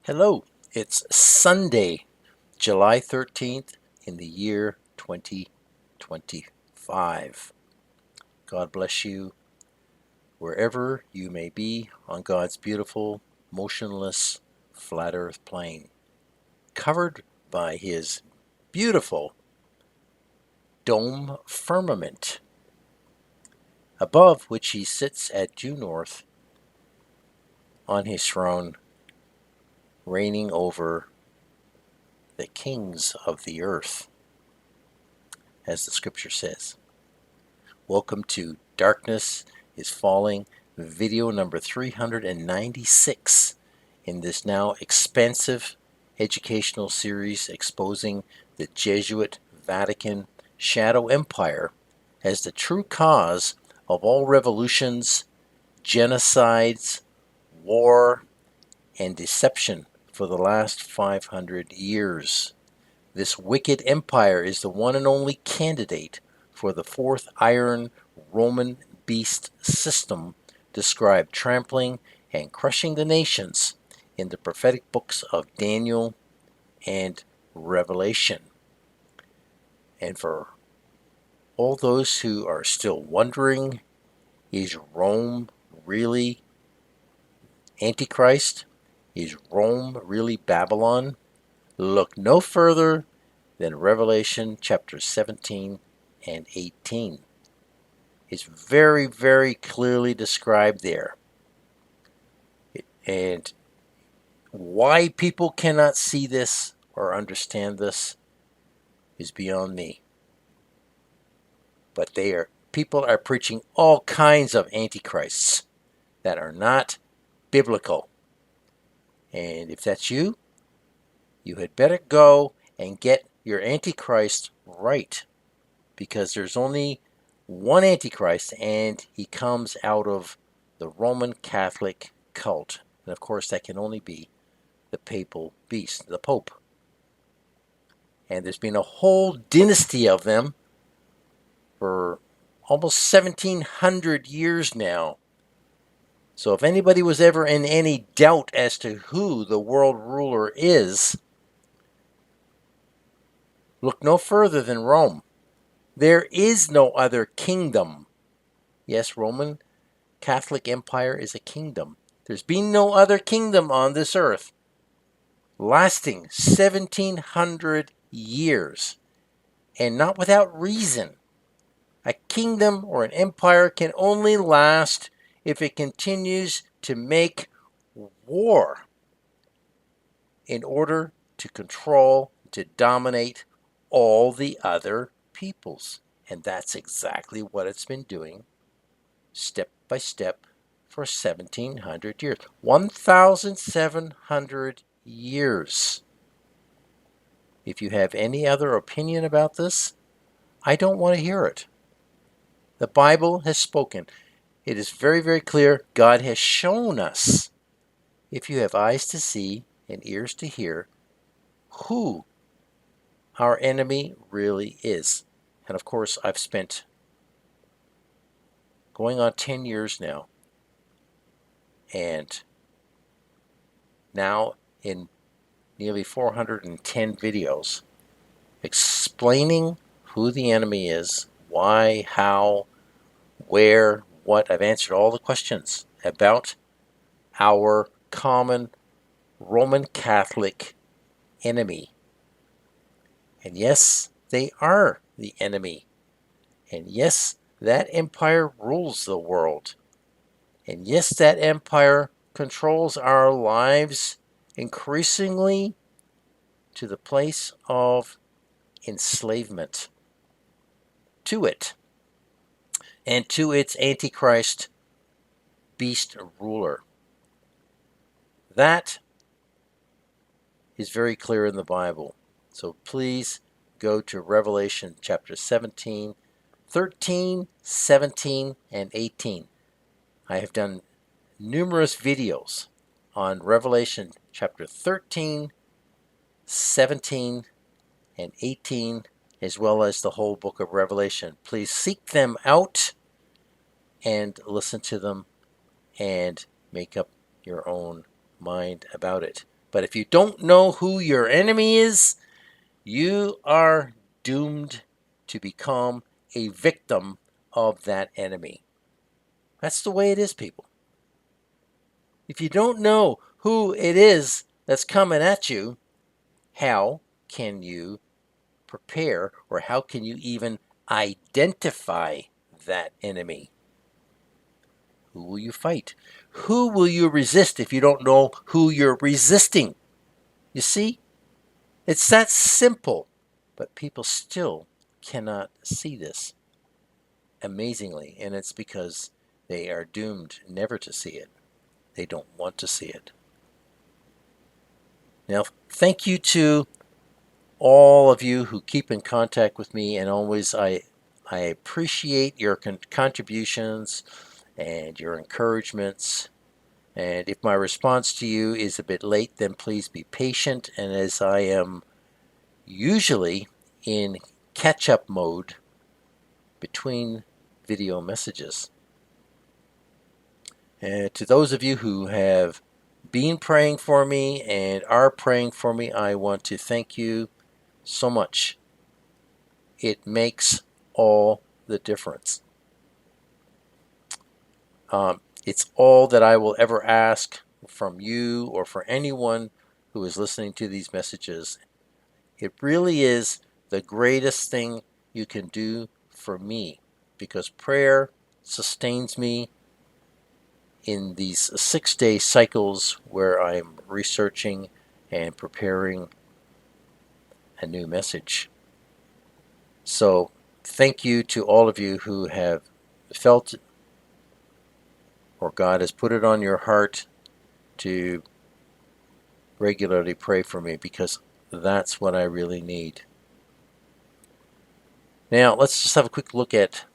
Hello, it's Sunday, July 13th in the year 2025. God bless you wherever you may be on God's beautiful, motionless, flat earth plane, covered by His beautiful dome firmament, above which He sits at due north on His throne, reigning over the kings of the earth, as the scripture says. Welcome to Darkness is Falling, video number 396 in this now expansive educational series exposing the Jesuit Vatican shadow empire as the true cause of all revolutions, genocides, war, and deception for the last 500 years. This wicked empire is the one and only candidate for the fourth iron Roman beast system described trampling and crushing the nations in the prophetic books of Daniel and Revelation. And for all those who are still wondering, is Rome really Antichrist? Is Rome really Babylon? Look no further than Revelation chapter 17 and 18. It's very, very clearly described there. And why people cannot see this or understand this is beyond me. But people are preaching all kinds of antichrists that are not biblical. And if that's you, you had better go and get your antichrist right, because there's only one Antichrist, and he comes out of the Roman Catholic cult. And of course, that can only be the papal beast, the Pope. And there's been a whole dynasty of them for almost 1700 years now. So if anybody was ever in any doubt as to who the world ruler is, look no further than Rome. There is no other kingdom. Yes, Roman Catholic Empire is a kingdom. There's been no other kingdom on this earth lasting 1700 years, and not without reason. A kingdom or an empire can only last if it continues to make war in order to control, to dominate all the other peoples. And that's exactly what it's been doing, step by step, for 1700 years. 1,700 years. If you have any other opinion about this, I don't want to hear it. The Bible has spoken. It is very, very clear. God has shown us, if you have eyes to see and ears to hear, who our enemy really is. And of course, I've spent going on 10 years now, and now in nearly 410 videos explaining who the enemy is, why, how, where, what. I've answered all the questions about our common Roman Catholic enemy. And yes, they are the enemy. And yes, that empire rules the world. And yes, that empire controls our lives increasingly to the place of enslavement to it and to its Antichrist beast ruler. That is very clear in the Bible. So please go to Revelation chapter 17, 13, 17, and 18. I have done numerous videos on Revelation chapter 13, 17, and 18, as well as the whole book of Revelation. Please seek them out and listen to them and make up your own mind about it. But if you don't know who your enemy is, you are doomed to become a victim of that enemy. That's the way it is, people. If you don't know who it is that's coming at you, how can you prepare, or how can you even identify that enemy? Who will you fight? Who will you resist if you don't know who you're resisting? You see, it's that simple, but people still cannot see this, amazingly, and it's because they are doomed never to see it. They don't want to see it. Now, thank you to all of you who keep in contact with me, and always I appreciate your contributions and your encouragements. And if my response to you is a bit late, then please be patient. And as I am usually in catch-up mode between video messages. And to those of you who have been praying for me and are praying for me, I want to thank you so much. It makes all the difference. It's all that I will ever ask from you or for anyone who is listening to these messages. It really is the greatest thing you can do for me, because prayer sustains me in these 6-day cycles where I'm researching and preparing a new message. So thank you to all of you who have felt, or God has put it on your heart to regularly pray for me, because that's what I really need. Now, let's just have a quick look at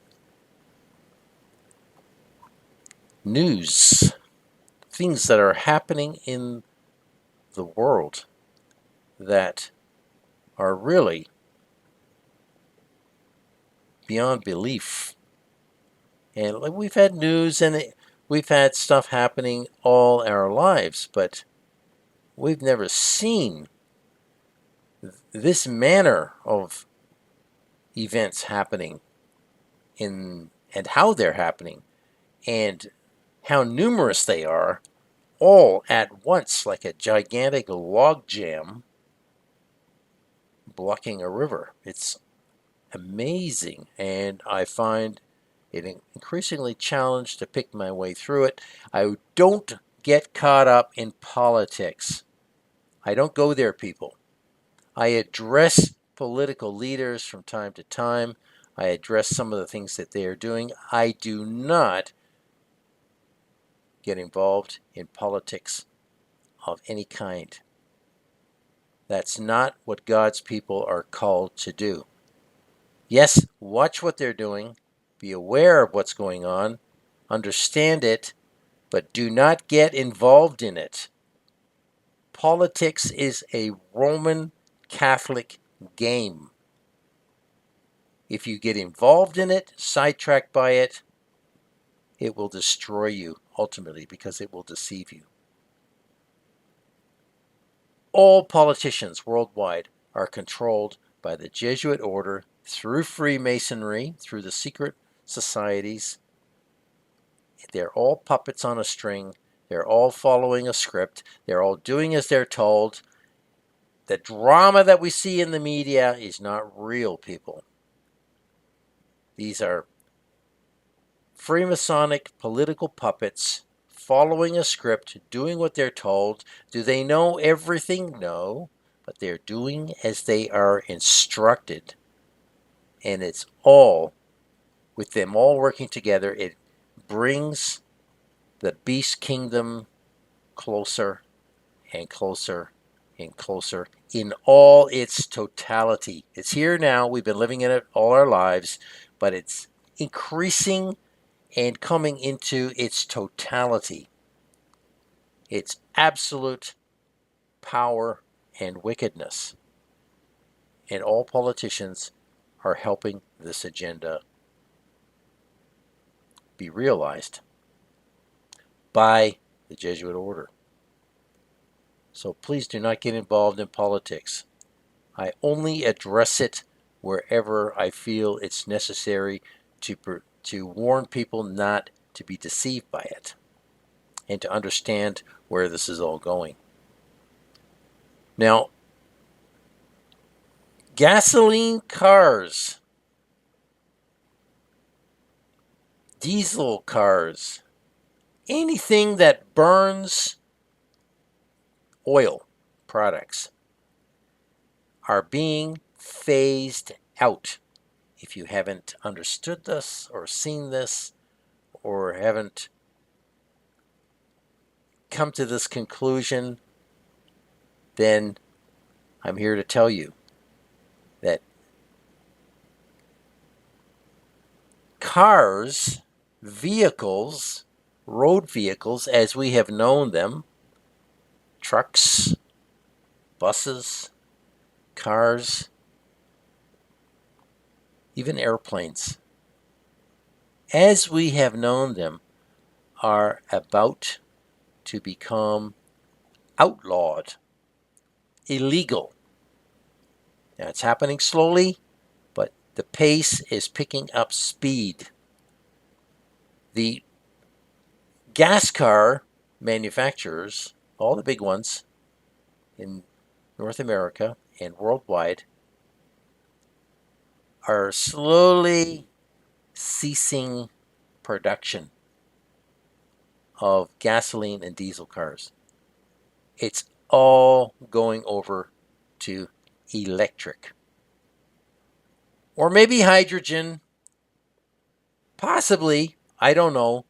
news, things that are happening in the world that are really beyond belief. And like, we've had news and we've had stuff happening all our lives, but we've never seen this manner of events happening and how they're happening and how numerous they are all at once, like a gigantic log jam blocking a river. It's amazing, and I find it increasingly challenged to pick my way through it. I don't get caught up in politics. I don't go there, people. I address political leaders from time to time. I address some of the things that they are doing. I do not get involved in politics of any kind. That's not what God's people are called to do. Yes, watch what they're doing, be aware of what's going on, understand it, but do not get involved in it. Politics is a Roman Catholic game. If you get involved in it, sidetracked by it, it will destroy you ultimately, because it will deceive you. All politicians worldwide are controlled by the Jesuit order through Freemasonry, through the secret societies. They're all puppets on a string. They're all following a script. They're all doing as they're told. The drama that we see in the media is not real, people. These are Freemasonic political puppets following a script, doing what they're told. Do they know everything? No. But they're doing as they are instructed. And it's all, with them all working together, it brings the beast kingdom closer and closer and closer in all its totality. It's here now. We've been living in it all our lives, but it's increasing and coming into its totality, its absolute power and wickedness. And all politicians are helping this agenda be realized by the Jesuit order. So please do not get involved in politics. I only address it wherever I feel it's necessary to warn people not to be deceived by it and to understand where this is all going. Now, gasoline cars, diesel cars, anything that burns oil products are being phased out. If you haven't understood this or seen this or haven't come to this conclusion, then I'm here to tell you that cars, vehicles, road vehicles as we have known them, trucks, buses, cars, even airplanes, as we have known them, are about to become outlawed, illegal. Now, it's happening slowly, but the pace is picking up speed. The gas car manufacturers, all the big ones in North America and worldwide, are slowly ceasing production of gasoline and diesel cars. It's all going over to electric. Or maybe hydrogen, possibly, I don't know.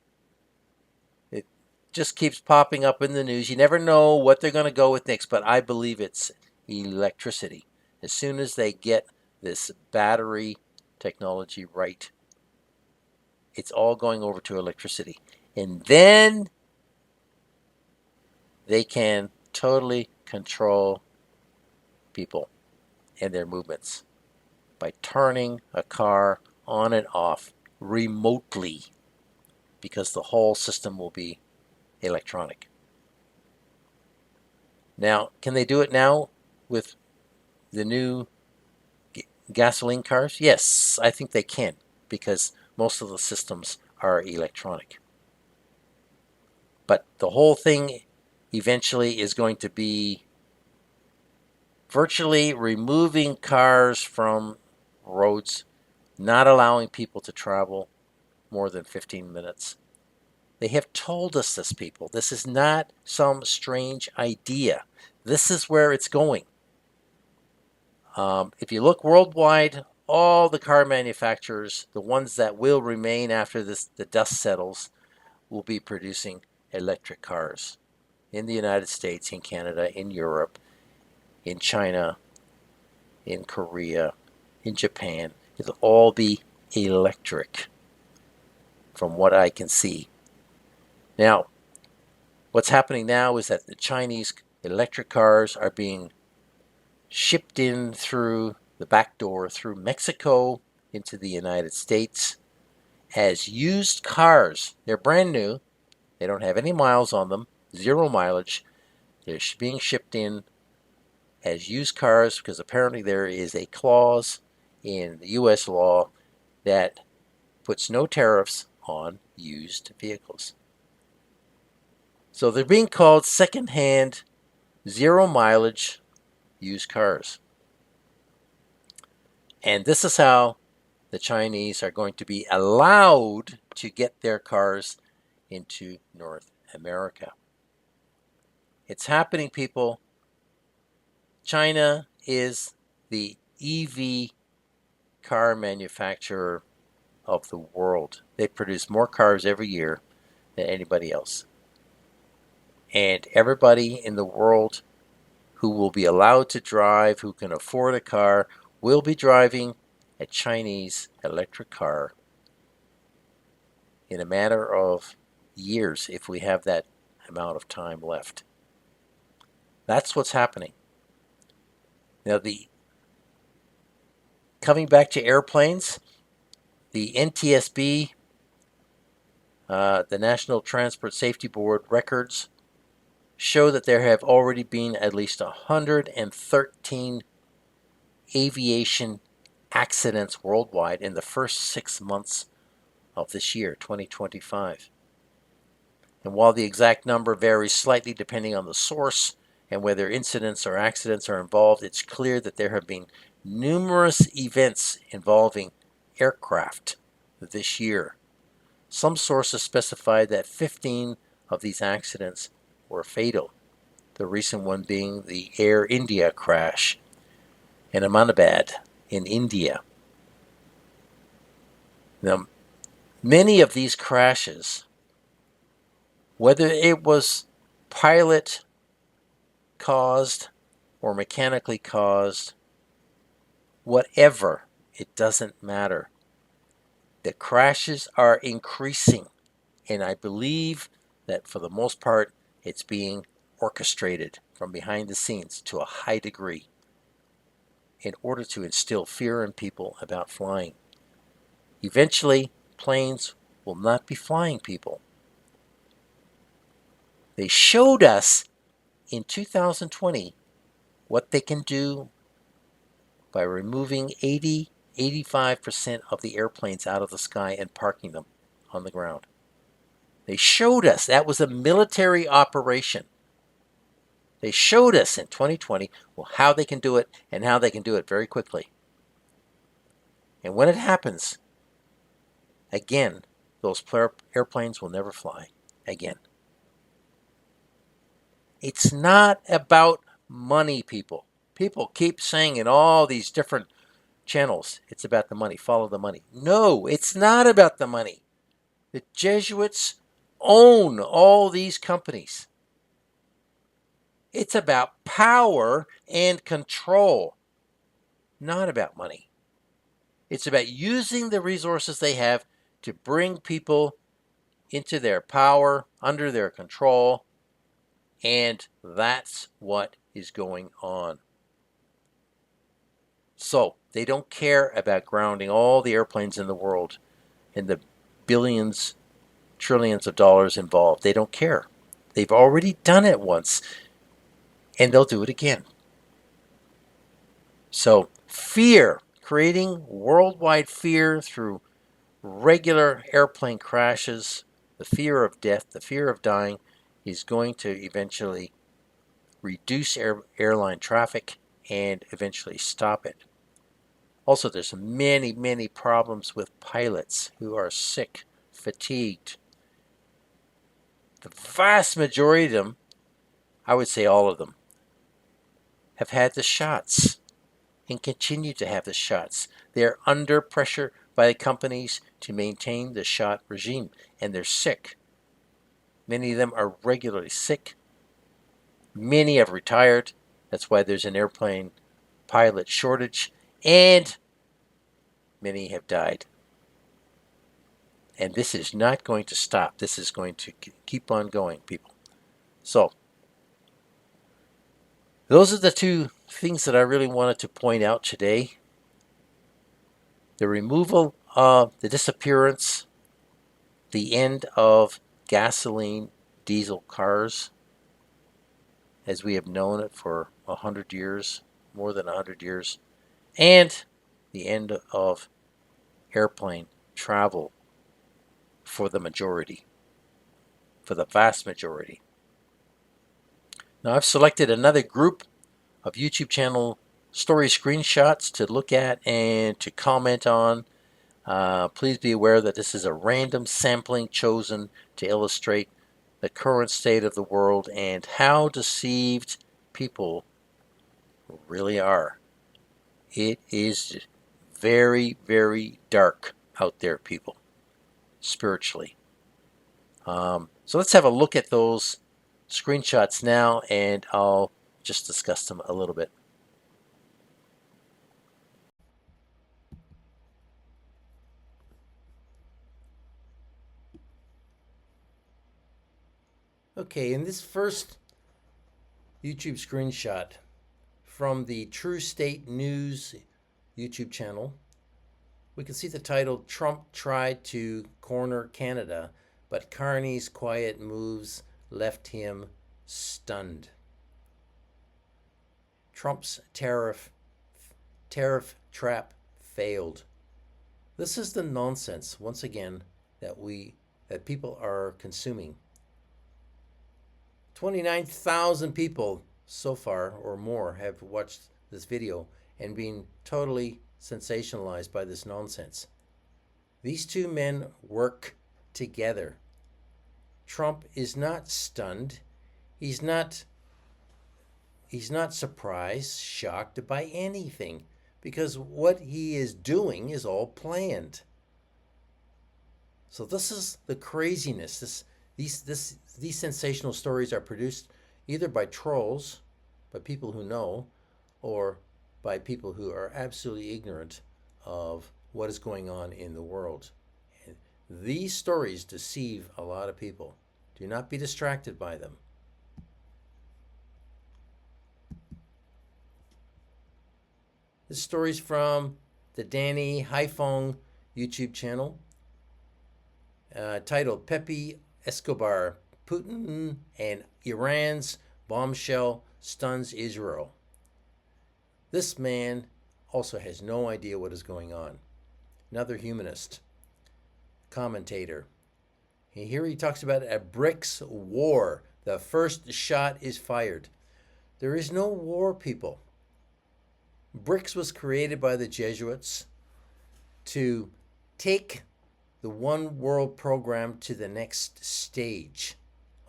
It just keeps popping up in the news. You never know what they're going to go with next, but I believe it's electricity. As soon as they get this battery technology right, it's all going over to electricity. And then they can totally control people and their movements by turning a car on and off remotely because the whole system will be electronic. Now, can they do it now with the new gasoline cars? Yes, I think they can because most of the systems are electronic. But the whole thing eventually is going to be virtually removing cars from roads, not allowing people to travel more than 15 minutes. They have told us this, people. This is not some strange idea. This is where it's going. If you look worldwide, all the car manufacturers, the ones that will remain after the dust settles, will be producing electric cars in the United States, in Canada, in Europe, in China, in Korea, in Japan. It'll all be electric from what I can see. Now, what's happening now is that the Chinese electric cars are being shipped in through the back door through Mexico into the United States as used cars. They're brand new. They don't have any miles on them, 0 mileage. They're being shipped in as used cars because apparently there is a clause in the U.S. law that puts no tariffs on used vehicles. So they're being called second-hand, 0 mileage used cars. And this is how the Chinese are going to be allowed to get their cars into North America. It's happening, people. China is the EV car manufacturer of the world. They produce more cars every year than anybody else. And everybody in the world who will be allowed to drive, who can afford a car, will be driving a Chinese electric car in a matter of years if we have that amount of time left. That's what's happening. Now, coming back to airplanes, the NTSB, the National Transport Safety Board records show that there have already been at least 113 aviation accidents worldwide in the first 6 months of this year, 2025. And while the exact number varies slightly depending on the source and whether incidents or accidents are involved, it's clear that there have been numerous events involving aircraft this year. Some sources specify that 15 of these accidents were fatal, the recent one being the Air India crash in Ahmedabad in India. Now, many of these crashes, whether it was pilot caused or mechanically caused, whatever, it doesn't matter. The crashes are increasing, and I believe that for the most part, it's being orchestrated from behind the scenes to a high degree in order to instill fear in people about flying. Eventually, planes will not be flying people. They showed us in 2020 what they can do by removing 85% of the airplanes out of the sky and parking them on the ground. They showed us that was a military operation. They showed us in 2020 how they can do it and how they can do it very quickly. And when it happens, again, those airplanes will never fly again. It's not about money, people. People keep saying in all these different channels, it's about the money, follow the money. No, it's not about the money. The Jesuits own all these companies. It's about power and control, not about money. It's about using the resources they have to bring people into their power, under their control, and that's what is going on. So they don't care about grounding all the airplanes in the world and the billions, trillions of dollars involved. They don't care. They've already done it once, and they'll do it again. So fear, creating worldwide fear through regular airplane crashes, the fear of death, the fear of dying, is going to eventually reduce airline traffic and eventually stop it. Also, there's many, many problems with pilots who are sick, fatigued. The vast majority of them, I would say all of them, have had the shots and continue to have the shots. They're under pressure by the companies to maintain the shot regime, and they're sick. Many of them are regularly sick. Many have retired. That's why there's an airplane pilot shortage, and many have died. And this is not going to stop. This is going to keep on going, people. So, those are the two things that I really wanted to point out today. The removal of the disappearance, the end of gasoline, diesel cars, as we have known it for 100 years, more than 100 years, and the end of airplane travel for the majority, for the vast majority. Now, I've selected another group of YouTube channel story screenshots to look at and to comment on. Please be aware that this is a random sampling chosen to illustrate the current state of the world and how deceived people really are. It is very, very dark out there, people, spiritually. So let's have a look at those screenshots now, and I'll just discuss them a little bit. Okay, in this first YouTube screenshot from the True State News YouTube channel, we can see the title, Trump Tried to Corner Canada, but Carney's quiet moves left him stunned. Trump's tariff trap failed. This is the nonsense, once again, that people are consuming. 29,000 people so far or more have watched this video and been totally sensationalized by this nonsense. These two men work together. Trump is not stunned. He's not surprised, shocked by anything, because what he is doing is all planned. So this is the craziness. These sensational stories are produced either by trolls, by people who know, or by people who are absolutely ignorant of what is going on in the world. And these stories deceive a lot of people. Do not be distracted by them. This story's from the Danny Haifong YouTube channel, titled Pepe Escobar, Putin and Iran's bombshell stuns Israel. This man also has no idea what is going on. Another humanist commentator. Here he talks about a BRICS war. The first shot is fired. There is no war, people. BRICS was created by the Jesuits to take the One World program to the next stage.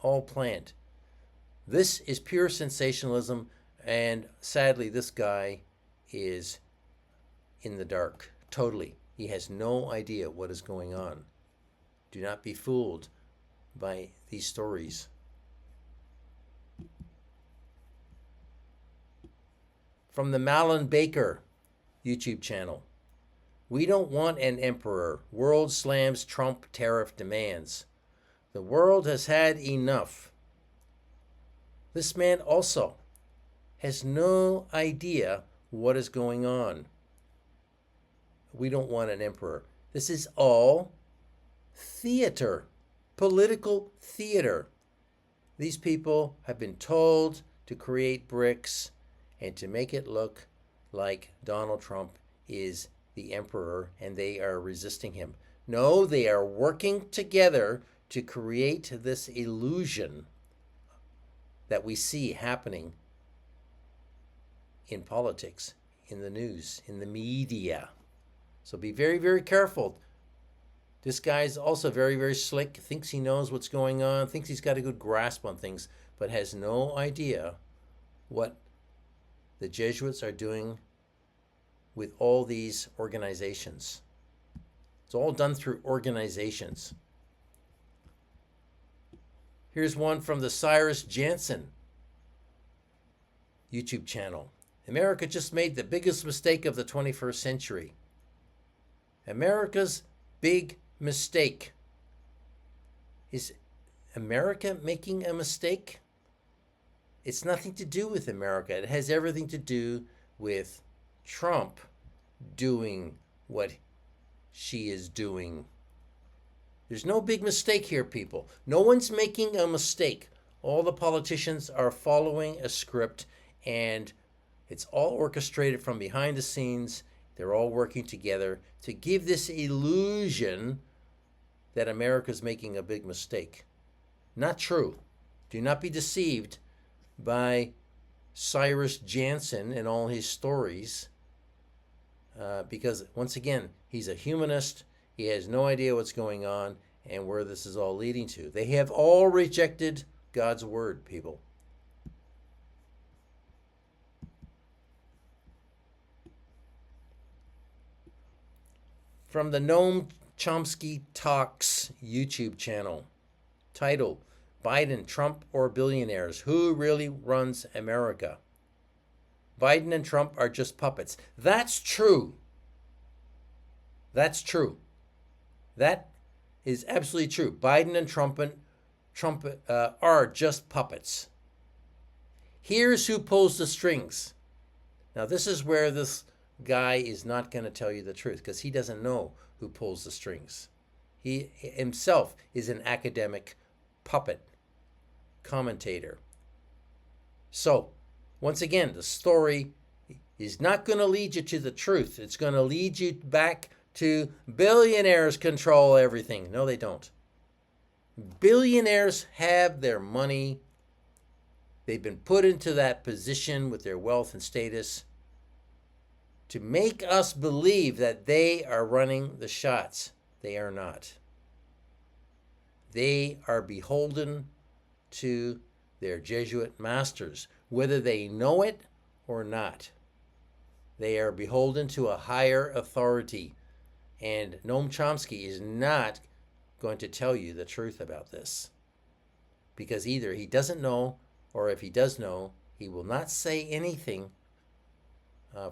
All planned. This is pure sensationalism, and sadly, this guy is in the dark, totally. He has no idea what is going on. Do not be fooled by these stories. From the Malin Baker YouTube channel. We don't want an emperor. World slams Trump tariff demands. The world has had enough. This man also has no idea what is going on. We don't want an emperor. This is all theater, political theater. These people have been told to create BRICS and to make it look like Donald Trump is the emperor and they are resisting him. No, they are working together to create this illusion that we see happening in politics, in the news, in the media. So be very, very careful. This guy's also very, very slick, thinks he knows what's going on, thinks he's got a good grasp on things, but has no idea what the Jesuits are doing with all these organizations. It's all done through organizations. Here's one from the Cyrus Jansen YouTube channel. America just made the biggest mistake of the 21st century. America's big mistake. Is America making a mistake? It's nothing to do with America. It has everything to do with Trump doing what she is doing. There's no big mistake here, people. No one's making a mistake. All the politicians are following a script, and it's all orchestrated from behind the scenes. They're all working together to give this illusion that America's making a big mistake. Not true. Do not be deceived by Cyrus Jansen and all his stories, because once again, he's a humanist. He has no idea what's going on and where this is all leading to. They have all rejected God's word, people. From the Noam Chomsky Talks YouTube channel, titled Biden, Trump, or Billionaires? Who really runs America? Biden and Trump are just puppets. That's true. That's true. That is absolutely true. Biden and Trump are just puppets. Here's who pulls the strings. Now, this is where this guy is not going to tell you the truth, because he doesn't know who pulls the strings. He himself is an academic puppet commentator. So, once again, the story is not going to lead you to the truth. It's going to lead you back to billionaires control everything. No, they don't. Billionaires have their money. They've been put into that position with their wealth and status to make us believe that they are running the shots. They are not. They are beholden to their Jesuit masters, whether they know it or not. They are beholden to a higher authority. And Noam Chomsky is not going to tell you the truth about this. Because either he doesn't know, or if he does know, he will not say anything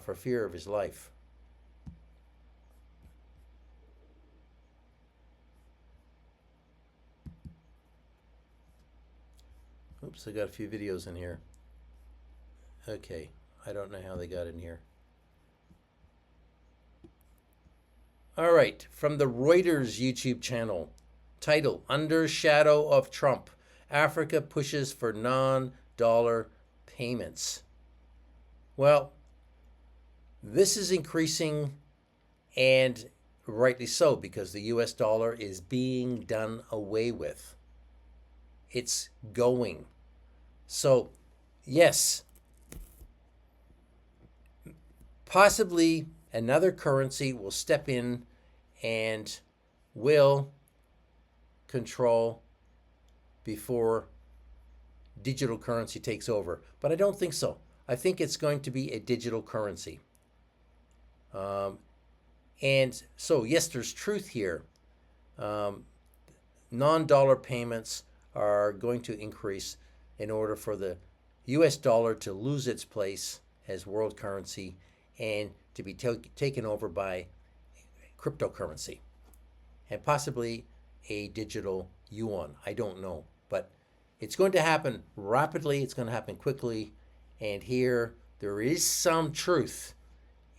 for fear of his life. Oops, I got a few videos in here. Okay, I don't know how they got in here. All right, from the Reuters YouTube channel, title, Under Shadow of Trump, Africa pushes for non-dollar payments. Well, this is increasing, and rightly so, because the US dollar is being done away with. It's going. So, yes, possibly another currency will step in and will control before digital currency takes over. But I don't think so. I think it's going to be a digital currency. And so, yes, there's truth here. Non-dollar payments are going to increase in order for the US dollar to lose its place as world currency and to be taken over by cryptocurrency and possibly a digital yuan. I don't know, but it's going to happen rapidly. It's going to happen quickly. And here there is some truth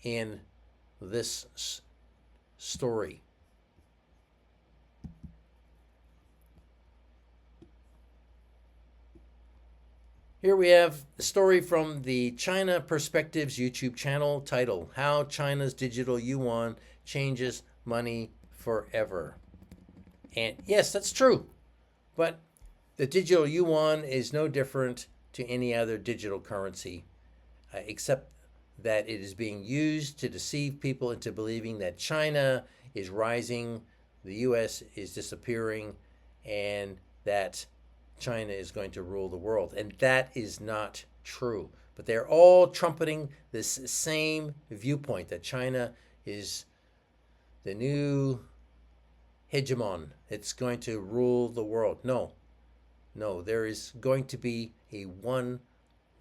in this story. Here we have a story from the China Perspectives YouTube channel, titled, How China's Digital Yuan Changes Money Forever. And yes, that's true. But the digital yuan is no different to any other digital currency, except that it is being used to deceive people into believing that China is rising, the US is disappearing, and that China is going to rule the world. And that is not true. But they're all trumpeting this same viewpoint that China is the new hegemon. It's going to rule the world. No, there is going to be a one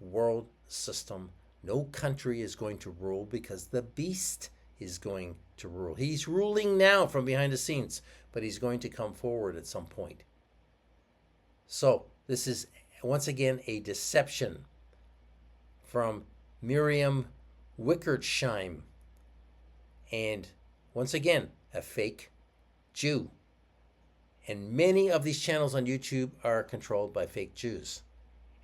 world system. No country is going to rule because the beast is going to rule. He's ruling now from behind the scenes, but he's going to come forward at some point. So this is, once again, a deception from Miriam Wickertsheim. And once again, a fake Jew. And many of these channels on YouTube are controlled by fake Jews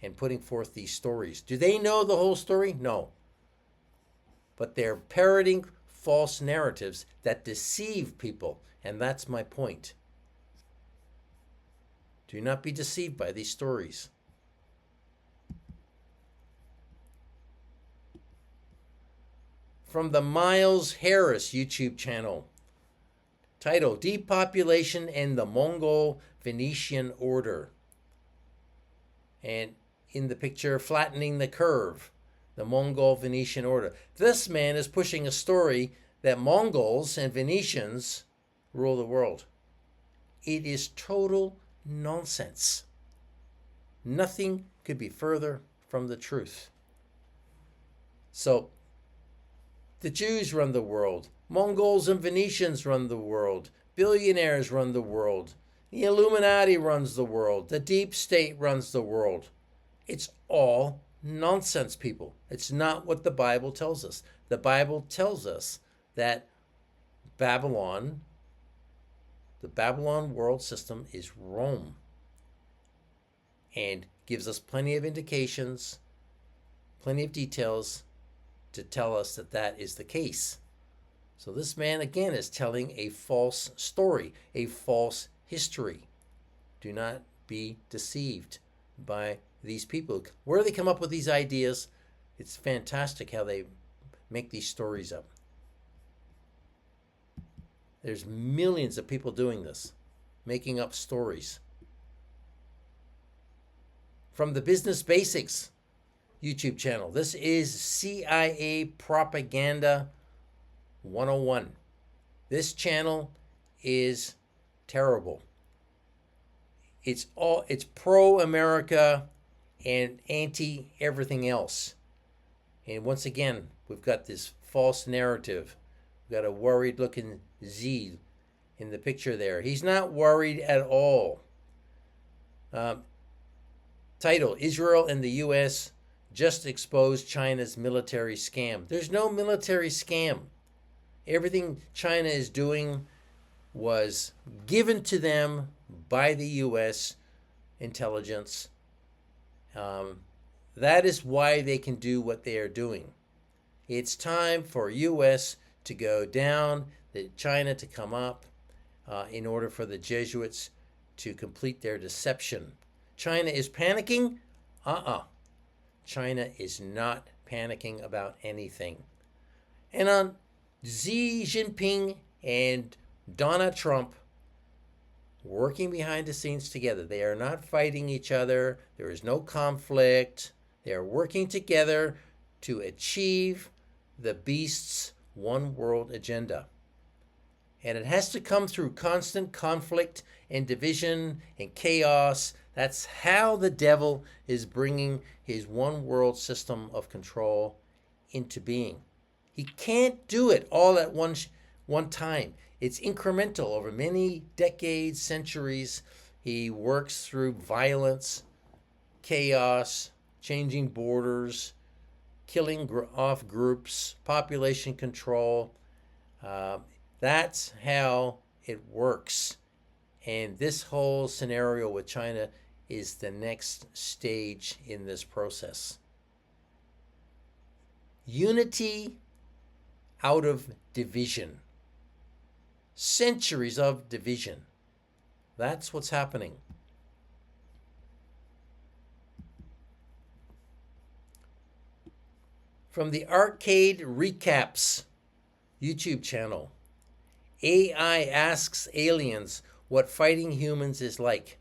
and putting forth these stories. Do they know the whole story? No. But they're parroting false narratives that deceive people. And that's my point. Do not be deceived by these stories. From the Miles Harris YouTube channel, title, Depopulation and the Mongol Venetian Order. And in the picture, flattening the curve, the Mongol Venetian Order. This man is pushing a story that Mongols and Venetians rule the world. It is total nonsense. Nothing could be further from the truth. So, the Jews run the world. Mongols and Venetians run the world. Billionaires run the world. The Illuminati runs the world. The deep state runs the world. It's all nonsense, people. It's not what the Bible tells us. The Bible tells us that Babylon, the Babylon world system, is Rome, and gives us plenty of indications plenty of details to tell us that that is the case. So this man, again, is telling a false story, a false history. Do not be deceived by these people. Where do they come up with these ideas? It's fantastic how they make these stories up. There's millions of people doing this, making up stories. From the Business Basics YouTube channel, this is CIA Propaganda 101. This channel is terrible. It's pro-America and anti everything else. And once again, we've got this false narrative. We've got a worried looking Z in the picture there. He's not worried at all. Title: Israel and the U.S. just exposed China's military scam. There's no military scam. Everything China is doing was given to them by the U.S. intelligence. That is why they can do what they are doing. It's time for U.S. to go down, China to come up, in order for the Jesuits to complete their deception. China is panicking? China is not panicking about anything. And on Xi Jinping and Donald Trump working behind the scenes together. They are not fighting each other. There is no conflict. They are working together to achieve the beast's one world agenda. And it has to come through constant conflict and division and chaos. That's how the devil is bringing his one world system of control into being. He can't do it all at one time. It's incremental over many decades, centuries. He works through violence, chaos, changing borders, killing off groups, population control. That's how it works. And this whole scenario with China is the next stage in this process. Unity out of division. Centuries of division. That's what's happening. From the Arcade Recaps YouTube channel, AI asks aliens what fighting humans is like.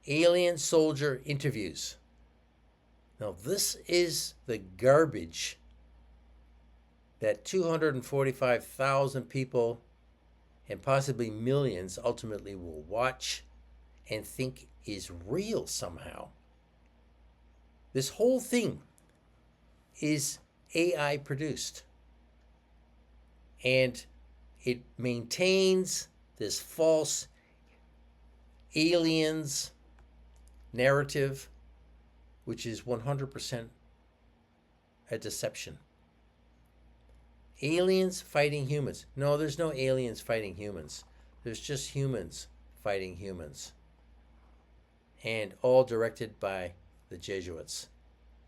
Alien soldier interviews. Now, this is the garbage that 245,000 people and possibly millions ultimately will watch and think is real somehow. This whole thing is AI produced. And it maintains this false aliens narrative, which is 100% a deception. Aliens fighting humans. No, there's no aliens fighting humans. There's just humans fighting humans. And all directed by the Jesuits.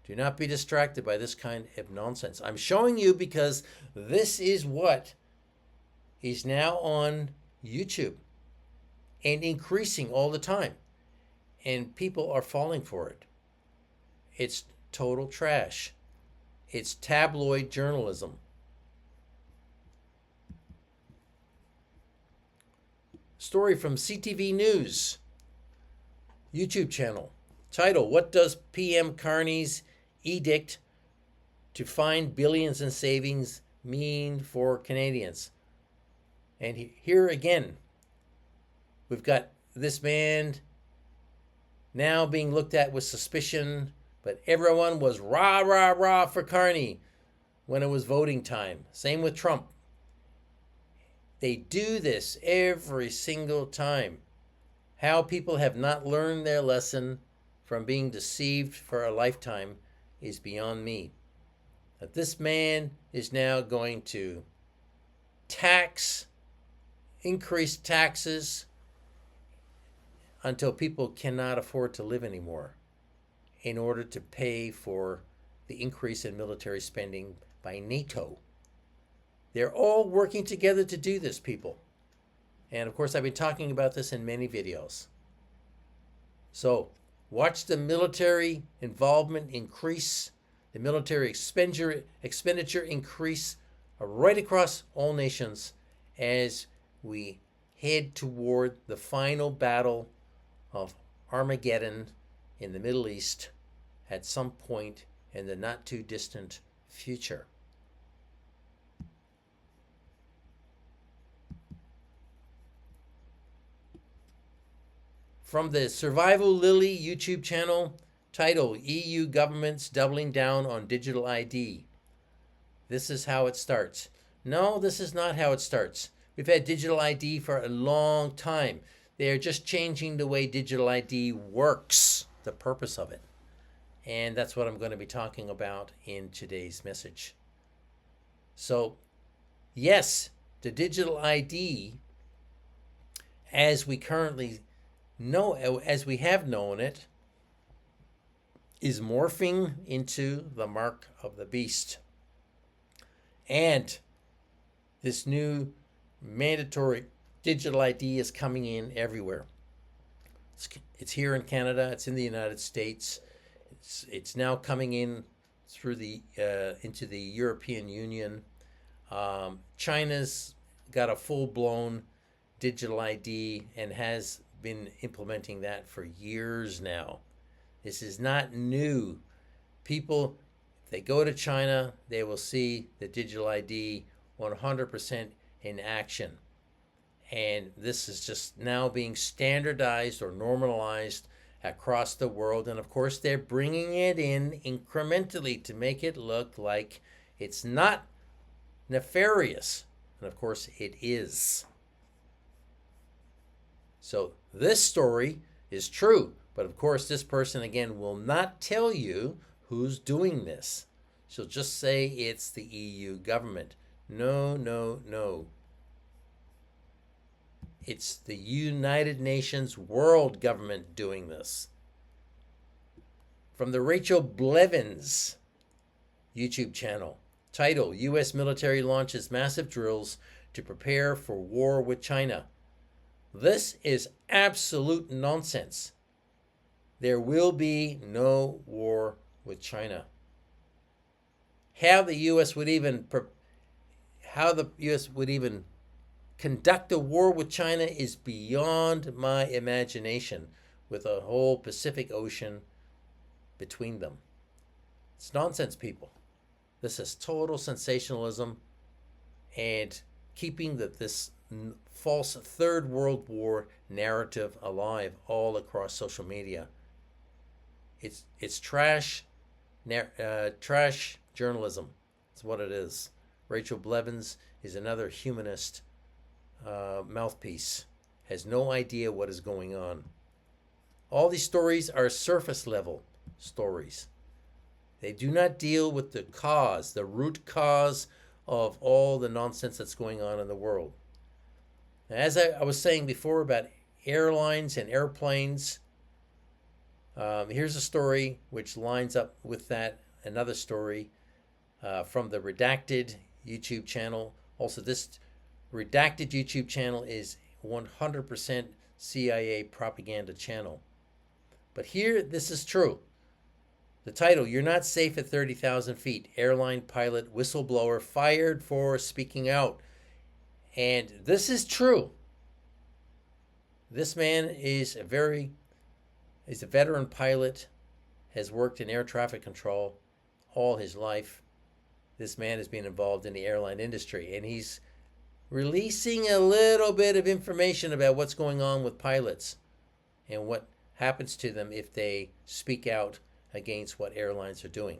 Do not be distracted by this kind of nonsense. I'm showing you because this is what is now on YouTube and increasing all the time. And people are falling for it. It's total trash. It's tabloid journalism. Story from CTV News YouTube channel. Title: What does PM Carney's edict to find billions in savings mean for Canadians? And here again, we've got this man now being looked at with suspicion, but everyone was rah, rah, rah for Carney when it was voting time. Same with Trump. They do this every single time. How people have not learned their lesson from being deceived for a lifetime is beyond me. That this man is now going to increase taxes until people cannot afford to live anymore in order to pay for the increase in military spending by NATO. They're all working together to do this, people. And of course, I've been talking about this in many videos. So, watch the military involvement increase, the military expenditure increase right across all nations as we head toward the final battle of Armageddon in the Middle East at some point in the not too distant future. From the Survival Lily YouTube channel, title EU Governments Doubling Down on Digital ID. This is how it starts. No, this is not how it starts. We've had digital ID for a long time. They are just changing the way digital ID works, the purpose of it. And that's what I'm going to be talking about in today's message. So, yes, the digital ID, as we currently know, as we have known it, is morphing into the mark of the beast. And this new mandatory digital ID is coming in everywhere. It's here in Canada. It's in the United States. It's now coming in through the into the European Union. China's got a full-blown digital ID and has been implementing that for years now. This is not new. People, if they go to China, they will see the digital ID 100% in action. And this is just now being standardized or normalized across the world. And of course, they're bringing it in incrementally to make it look like it's not nefarious. And of course, it is. So this story is true. But of course, this person, again, will not tell you who's doing this. She'll just say it's the EU government. No, no, no. It's the United Nations world government doing this. From the Rachel Blevins YouTube channel, title, U.S. military launches massive drills to prepare for war with China. This is absolute nonsense. There will be no war with China. How the U.S. would even conduct a war with China is beyond my imagination, with a whole Pacific Ocean between them. It's nonsense, people. This is total sensationalism and keeping this false Third World War narrative alive all across social media. It's trash journalism. It's what it is. Rachel Blevins is another humanist mouthpiece. Has no idea what is going on. All these stories are surface level stories. They do not deal with the cause, the root cause of all the nonsense that's going on in the world. As I was saying before about airlines and airplanes, here's a story which lines up with that. Another story from the Redacted YouTube channel. Also, this Redacted YouTube channel is 100% CIA propaganda channel. But here, this is true. The title, You're Not Safe at 30,000 Feet. Airline pilot whistleblower fired for speaking out. And this is true. This man is a veteran pilot, has worked in air traffic control all his life. This man has been involved in the airline industry, and he's releasing a little bit of information about what's going on with pilots and what happens to them if they speak out against what airlines are doing.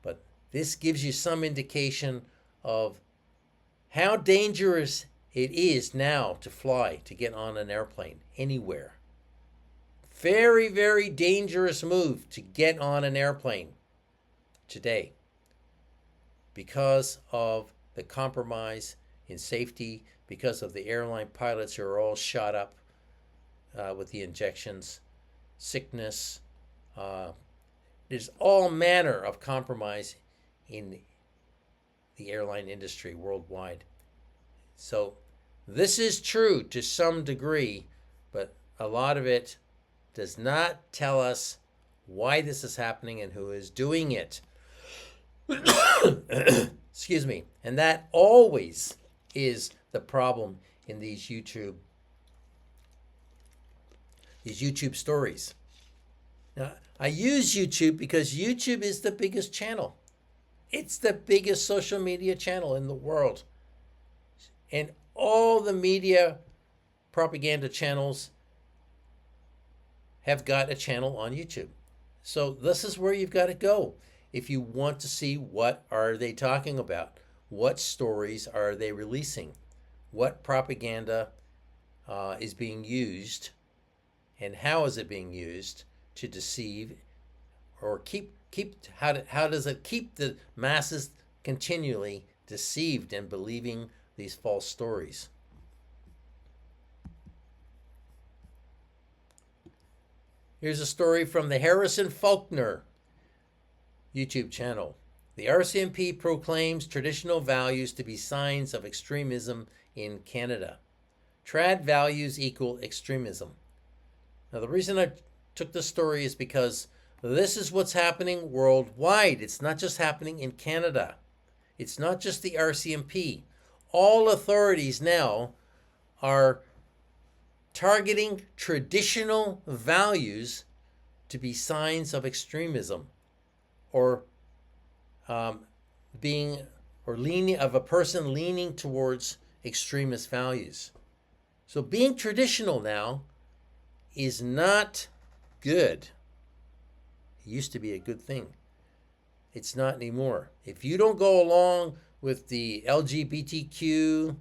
But this gives you some indication of how dangerous it is now to fly, to get on an airplane anywhere. Very, very dangerous move to get on an airplane today because of the compromise in safety, because of the airline pilots who are all shot up with the injections, sickness, There's all manner of compromise in the airline industry worldwide. So this is true to some degree, but a lot of it does not tell us why this is happening and who is doing it. Excuse me. And that always is the problem in these YouTube stories. Now, I use YouTube because YouTube is the biggest channel. It's the biggest social media channel in the world. And all the media propaganda channels have got a channel on YouTube. So this is where you've got to go if you want to see what are they talking about, what stories are they releasing, what propaganda is being used, and how is it being used to deceive or how does it keep the masses continually deceived and believing these false stories. Here's a story from the Harrison Faulkner YouTube channel. The RCMP proclaims traditional values to be signs of extremism in Canada. Trad values equal extremism. Now, the reason I took this story is because this is what's happening worldwide. It's not just happening in Canada. It's not just the RCMP. All authorities now are targeting traditional values to be signs of extremism or of a person leaning towards extremist values. So being traditional now is not good. It used to be a good thing. It's not anymore. If you don't go along with the LGBTQ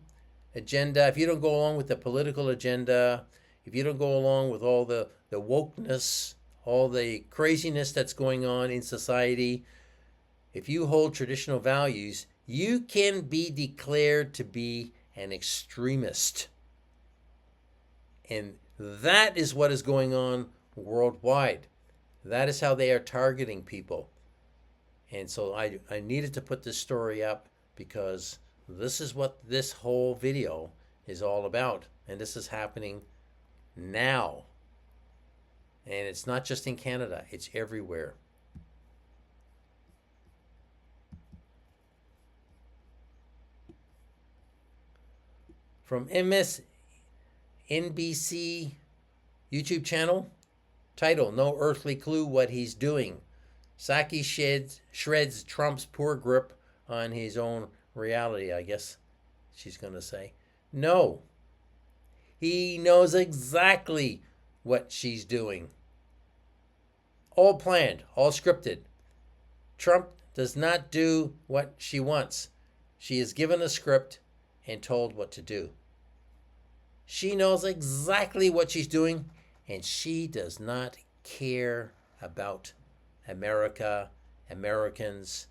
agenda, if you don't go along with the political agenda, if you don't go along with all the wokeness, all the craziness that's going on in society, if you hold traditional values, you can be declared to be an extremist. And that is what is going on worldwide. That is how they are targeting people. And so I needed to put this story up because this is what this whole video is all about. And this is happening now. And it's not just in Canada, it's everywhere. From MSNBC YouTube channel, title, No Earthly Clue What He's Doing. Psaki shreds Trump's poor grip on his own reality, I guess she's going to say. No. He knows exactly what she's doing. All planned, all scripted. Trump does not do what she wants. She is given a script and told what to do. She knows exactly what she's doing, and she does not care about America, Americans,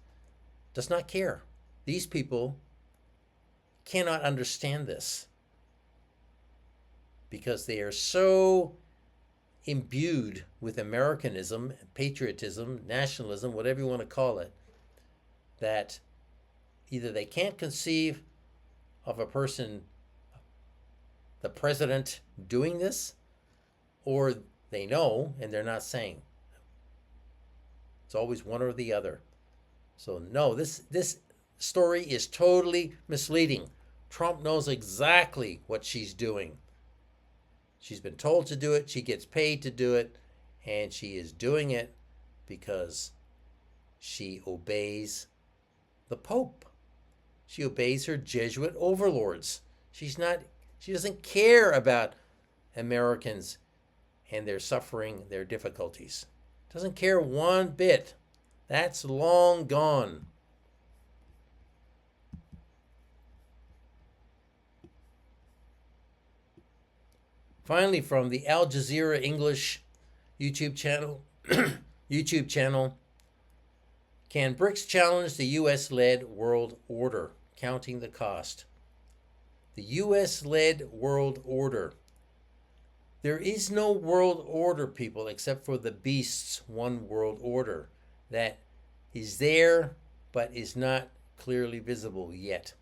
does not care. These people cannot understand this because they are so imbued with Americanism, patriotism, nationalism, whatever you want to call it, that either they can't conceive of a person, the president, doing this, or they know and they're not saying. It's always one or the other. So no, this story is totally misleading. Trump knows exactly what she's doing. She's been told to do it, she gets paid to do it, and she is doing it because she obeys the Pope. She obeys her Jesuit overlords. She doesn't care about Americans and their suffering, their difficulties. Doesn't care one bit. That's long gone. Finally, from the Al Jazeera English YouTube channel, can BRICS challenge the U.S.-led world order? Counting the cost. The U.S.-led world order. There is no world order, people, except for the beast's one world order. that is there but is not clearly visible yet.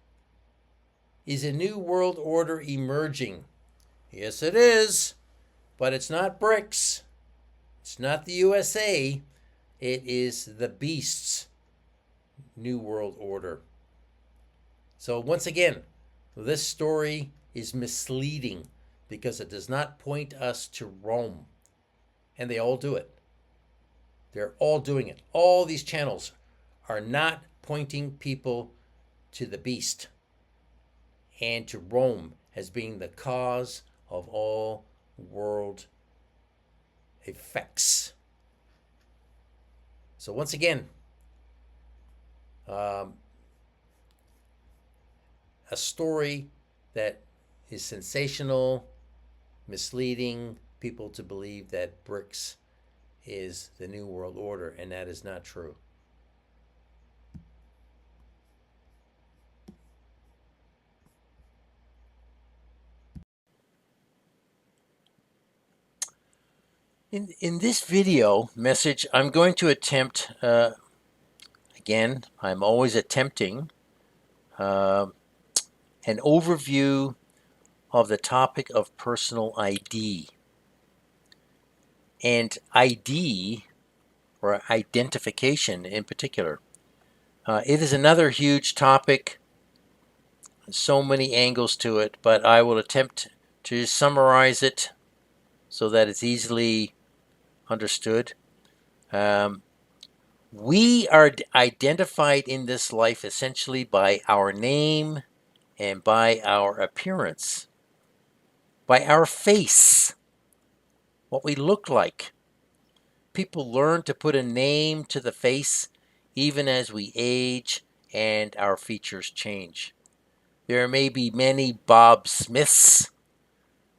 Is a new world order emerging? Yes, it is, but it's not BRICS. It's not the USA. It is the beast's new world order. So once again, this story is misleading because it does not point us to Rome. And they all do it. They're all doing it. All these channels are not pointing people to the beast and to Rome as being the cause of all world effects. So once again, a story that is sensational, misleading people to believe that BRICS is the new world order, and that is not true. In this video message, I'm going to attempt, again, I'm always attempting, an overview of the topic of personal ID. And ID, or identification in particular, it is another huge topic, so many angles to it, but I will attempt to summarize it so that it's easily understood. We are identified in this life essentially by our name and by our appearance, by our face, what we look like. People learn to put a name to the face even as we age and our features change. There may be many Bob Smiths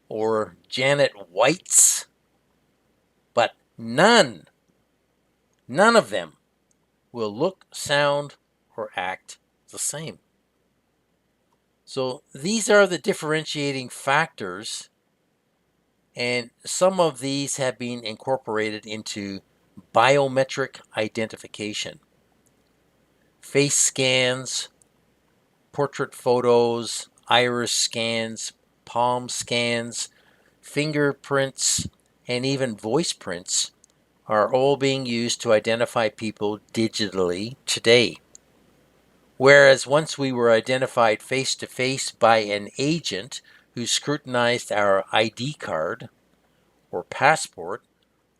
or Janet Whites, but none of them will look, sound, or act the same. So these are the differentiating factors, and some of these have been incorporated into biometric identification. Face scans, portrait photos, iris scans, palm scans, fingerprints, and even voice prints are all being used to identify people digitally today. Whereas once we were identified face to face by an agent who scrutinized our ID card or passport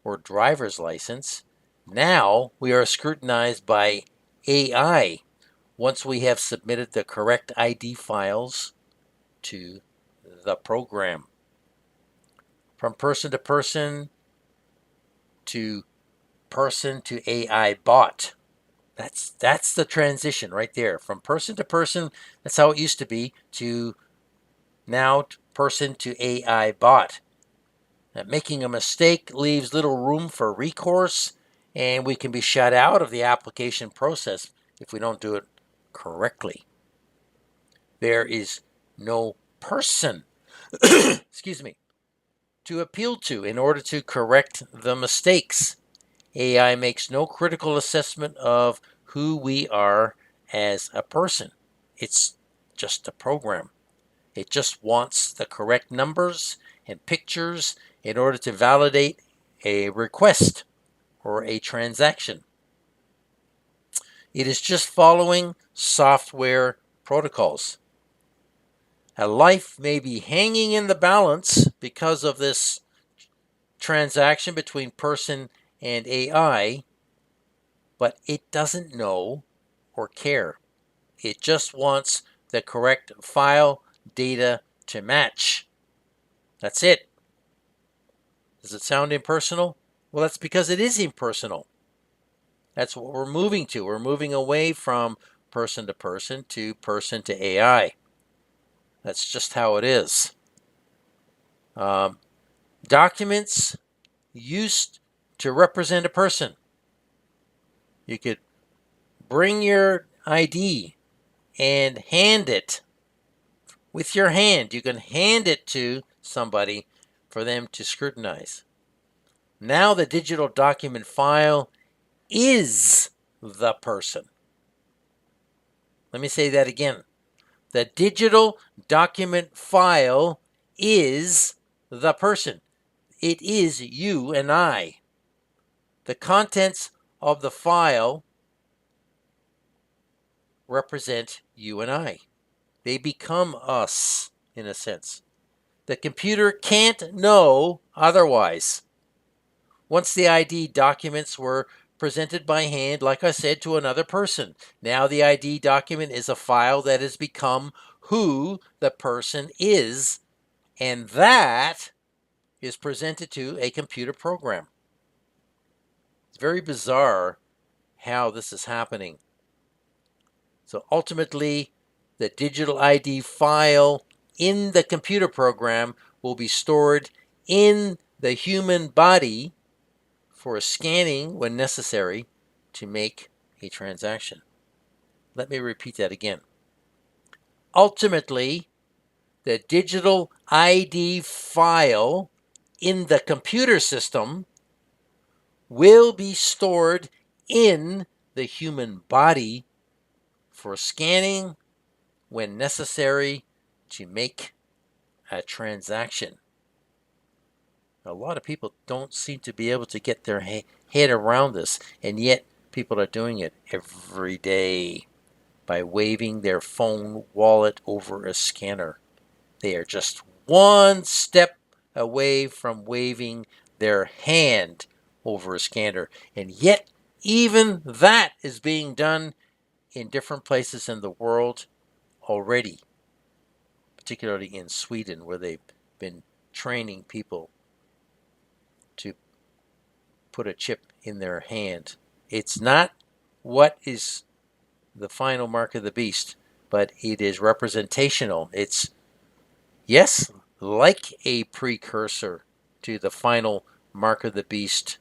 or driver's license, now we are scrutinized by AI once we have submitted the correct ID files to the program. From person to person to AI bot. That's the transition right there. From person to person, that's how it used to be, to now person to AI bot. Making a mistake leaves little room for recourse, and we can be shut out of the application process if we don't do it correctly. There is no person, excuse me, to appeal to in order to correct the mistakes. AI makes no critical assessment of who we are as a person. It's just a program. It just wants the correct numbers and pictures in order to validate a request or a transaction. It is just following software protocols. A life may be hanging in the balance because of this transaction between person and AI, but it doesn't know or care. It just wants the correct file data to match. That's it. Does it sound impersonal? Well, that's because it is impersonal. That's what we're moving to. We're moving away from person to AI. That's just how it is. Documents used to represent a person. You could bring your ID and hand it with your hand. You can hand it to somebody for them to scrutinize. Now the digital document file is the person. Let me say that again. The digital document file is the person. It is you and I. The contents of the file represent you and I. They become us, in a sense. The computer can't know otherwise. Once the ID documents were presented by hand, like I said, to another person. Now the ID document is a file that has become who the person is, and that is presented to a computer program. It's very bizarre how this is happening. So ultimately, the digital ID file in the computer program will be stored in the human body for scanning when necessary to make a transaction. Let me repeat that again. Ultimately, the digital ID file in the computer system will be stored in the human body for scanning when necessary to make a transaction. A lot of people don't seem to be able to get their head around this, and yet people are doing it every day by waving their phone wallet over a scanner. They are just one step away from waving their hand over a scanner, and yet even that is being done in different places in the world already, particularly in Sweden, where they've been training people to put a chip in their hand. It's not what is the final mark of the beast, but it is representational. It's, yes, like a precursor to the final mark of the beast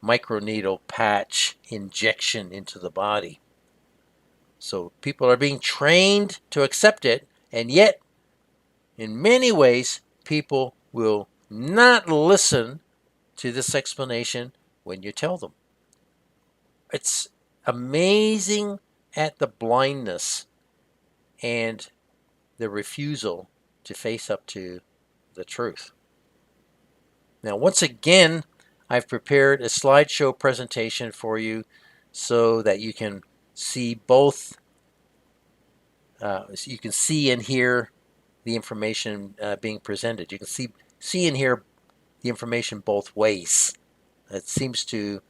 microneedle patch injection into the body. So people are being trained to accept it, and yet, in many ways, people will not listen to this explanation when you tell them. It's amazing at the blindness and the refusal to face up to the truth. Now, once again, I've prepared a slideshow presentation for you so that you can see both, so you can see and hear the information being presented. You can see and hear the information both ways. It seems to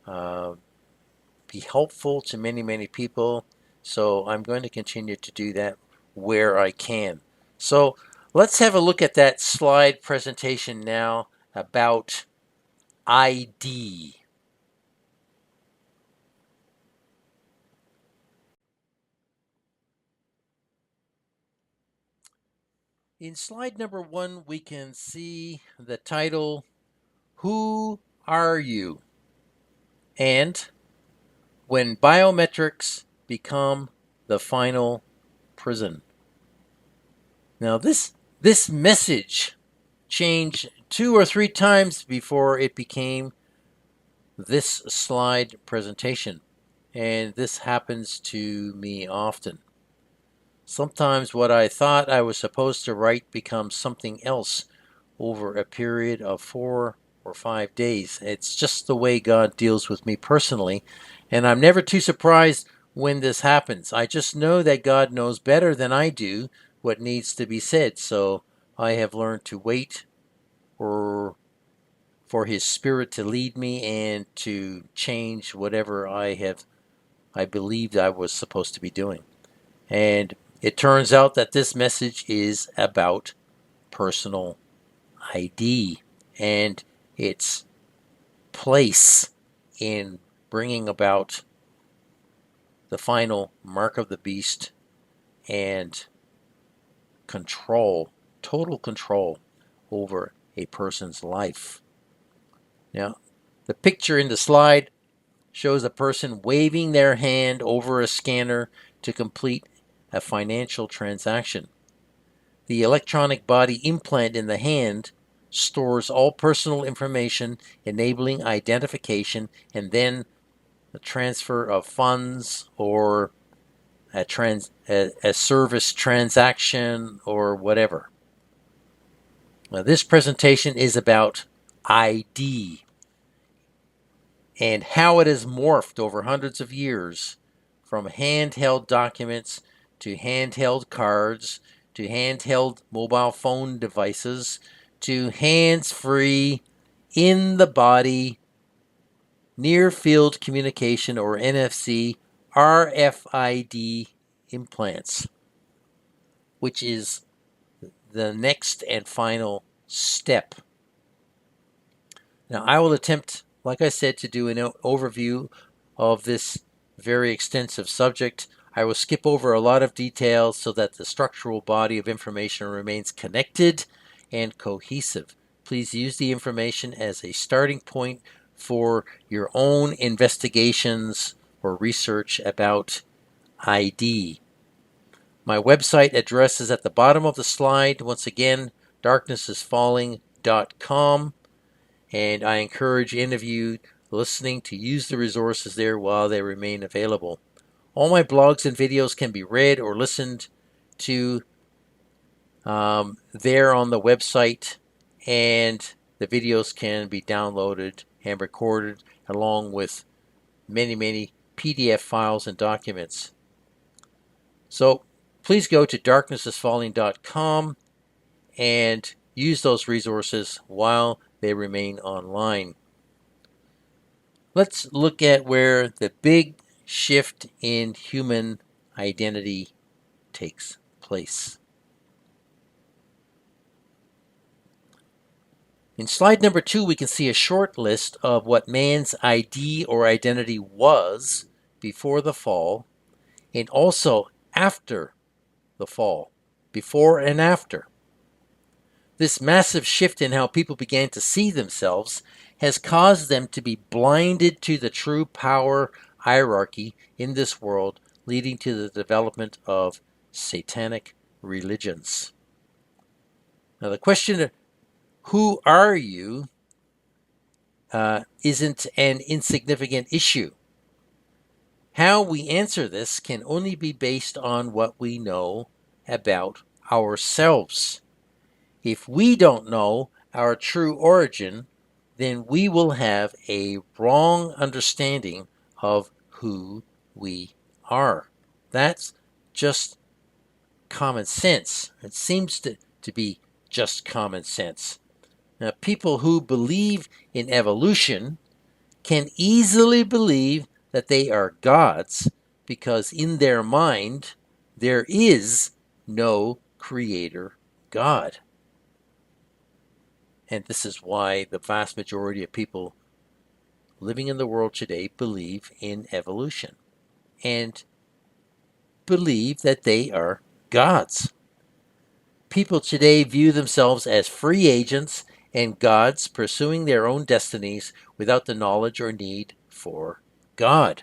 be helpful to many, many people. So I'm going to continue to do that where I can. So let's have a look at that slide presentation now about ID. In slide number 1, we can see the title, Who Are You? And When Biometrics Become the Final Prison. Now this message changed 2 or 3 times before it became this slide presentation, and this happens to me often. Sometimes what I thought I was supposed to write becomes something else over a period of 4 or 5 days. It's just the way God deals with me personally, and I'm never too surprised when this happens. I just know that God knows better than I do what needs to be said, so I have learned to wait for His Spirit to lead me and to change whatever I believed I was supposed to be doing. And it turns out that this message is about personal ID and its place in bringing about the final mark of the beast and control, total control over a person's life. Now, the picture in the slide shows a person waving their hand over a scanner to complete a financial transaction. The electronic body implant in the hand stores all personal information, enabling identification and then a transfer of funds or a service transaction or whatever. Now, this presentation is about ID and how it has morphed over hundreds of years from handheld documents to handheld cards to handheld mobile phone devices to hands-free, in-the-body, near-field communication or NFC RFID implants, which is the next and final step. Now, I will attempt, like I said, to do an overview of this very extensive subject. I will skip over a lot of details so that the structural body of information remains connected and cohesive. Please use the information as a starting point for your own investigations or research about ID. My website address is at the bottom of the slide. Once again, darknessisfalling.com. And I encourage any of you listening to use the resources there while they remain available. All my blogs and videos can be read or listened to there on the website, and the videos can be downloaded and recorded along with many PDF files and documents. So please go to darknessisfalling.com and use those resources while they remain online. Let's look at where the big shift in human identity takes place. In slide number 2, we can see a short list of what man's ID or identity was before the fall and also after the fall, before and after. This massive shift in how people began to see themselves has caused them to be blinded to the true power hierarchy in this world, leading to the development of satanic religions. Now, the question of who are you isn't an insignificant issue. How we answer this can only be based on what we know about ourselves. If we don't know our true origin, then we will have a wrong understanding of who we are. That's just common sense. It seems to be just common sense. Now, people who believe in evolution can easily believe that they are gods because in their mind there is no creator God. And this is why the vast majority of people living in the world today believe in evolution and believe that they are gods. People today view themselves as free agents and gods pursuing their own destinies without the knowledge or need for God.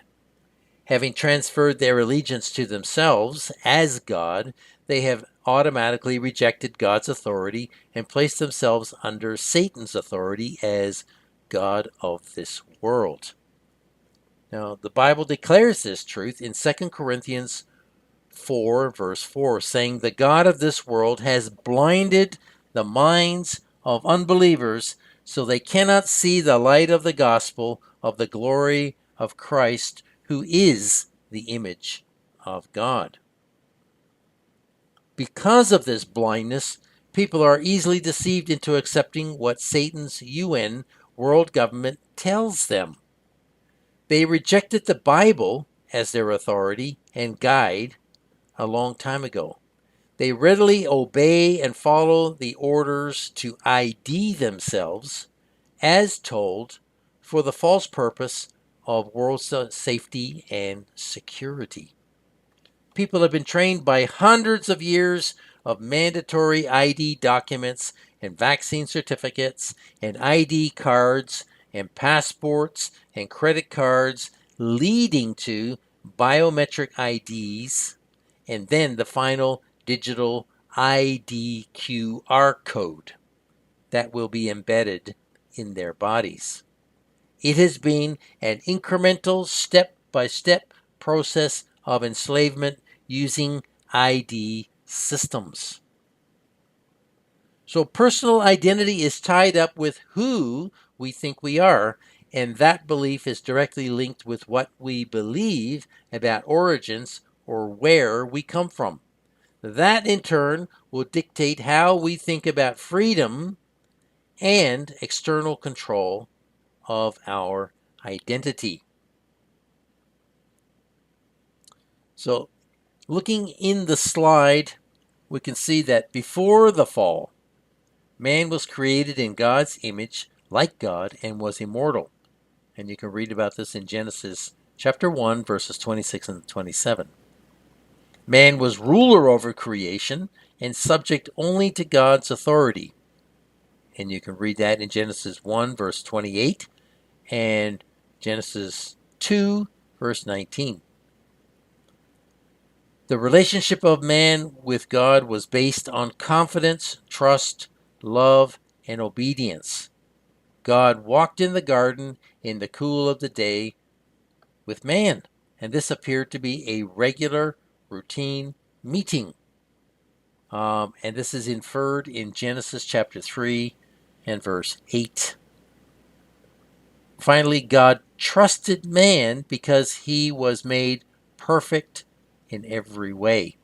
Having transferred their allegiance to themselves as God, they have automatically rejected God's authority and placed themselves under Satan's authority as God of this world. Now, the Bible declares this truth in 2 Corinthians 4, verse 4, saying, "The God of this world has blinded the minds of unbelievers so they cannot see the light of the gospel of the glory of Christ, who is the image of God." Because of this blindness, people are easily deceived into accepting what Satan's UN world government tells them. They rejected the Bible as their authority and guide a long time ago. They readily obey and follow the orders to ID themselves as told for the false purpose of world safety and security. People have been trained by hundreds of years of mandatory ID documents and vaccine certificates and ID cards and passports and credit cards, leading to biometric IDs and then the final digital ID QR code that will be embedded in their bodies. It has been an incremental, step-by-step process of enslavement using ID systems. So personal identity is tied up with who we think we are, and that belief is directly linked with what we believe about origins or where we come from. That in turn will dictate how we think about freedom and external control of our identity. So, looking in the slide, we can see that before the fall, man was created in God's image like God and was immortal. And you can read about this in Genesis chapter 1, verses 26 and 27. Man was ruler over creation and subject only to God's authority. And you can read that in Genesis 1, verse 28 and Genesis 2, verse 19. The relationship of man with God was based on confidence, trust, love, and obedience. God walked in the garden in the cool of the day with man, and this appeared to be a regular, routine meeting. And this is inferred in Genesis chapter 3 and verse 8. Finally, God trusted man because he was made perfect in every way.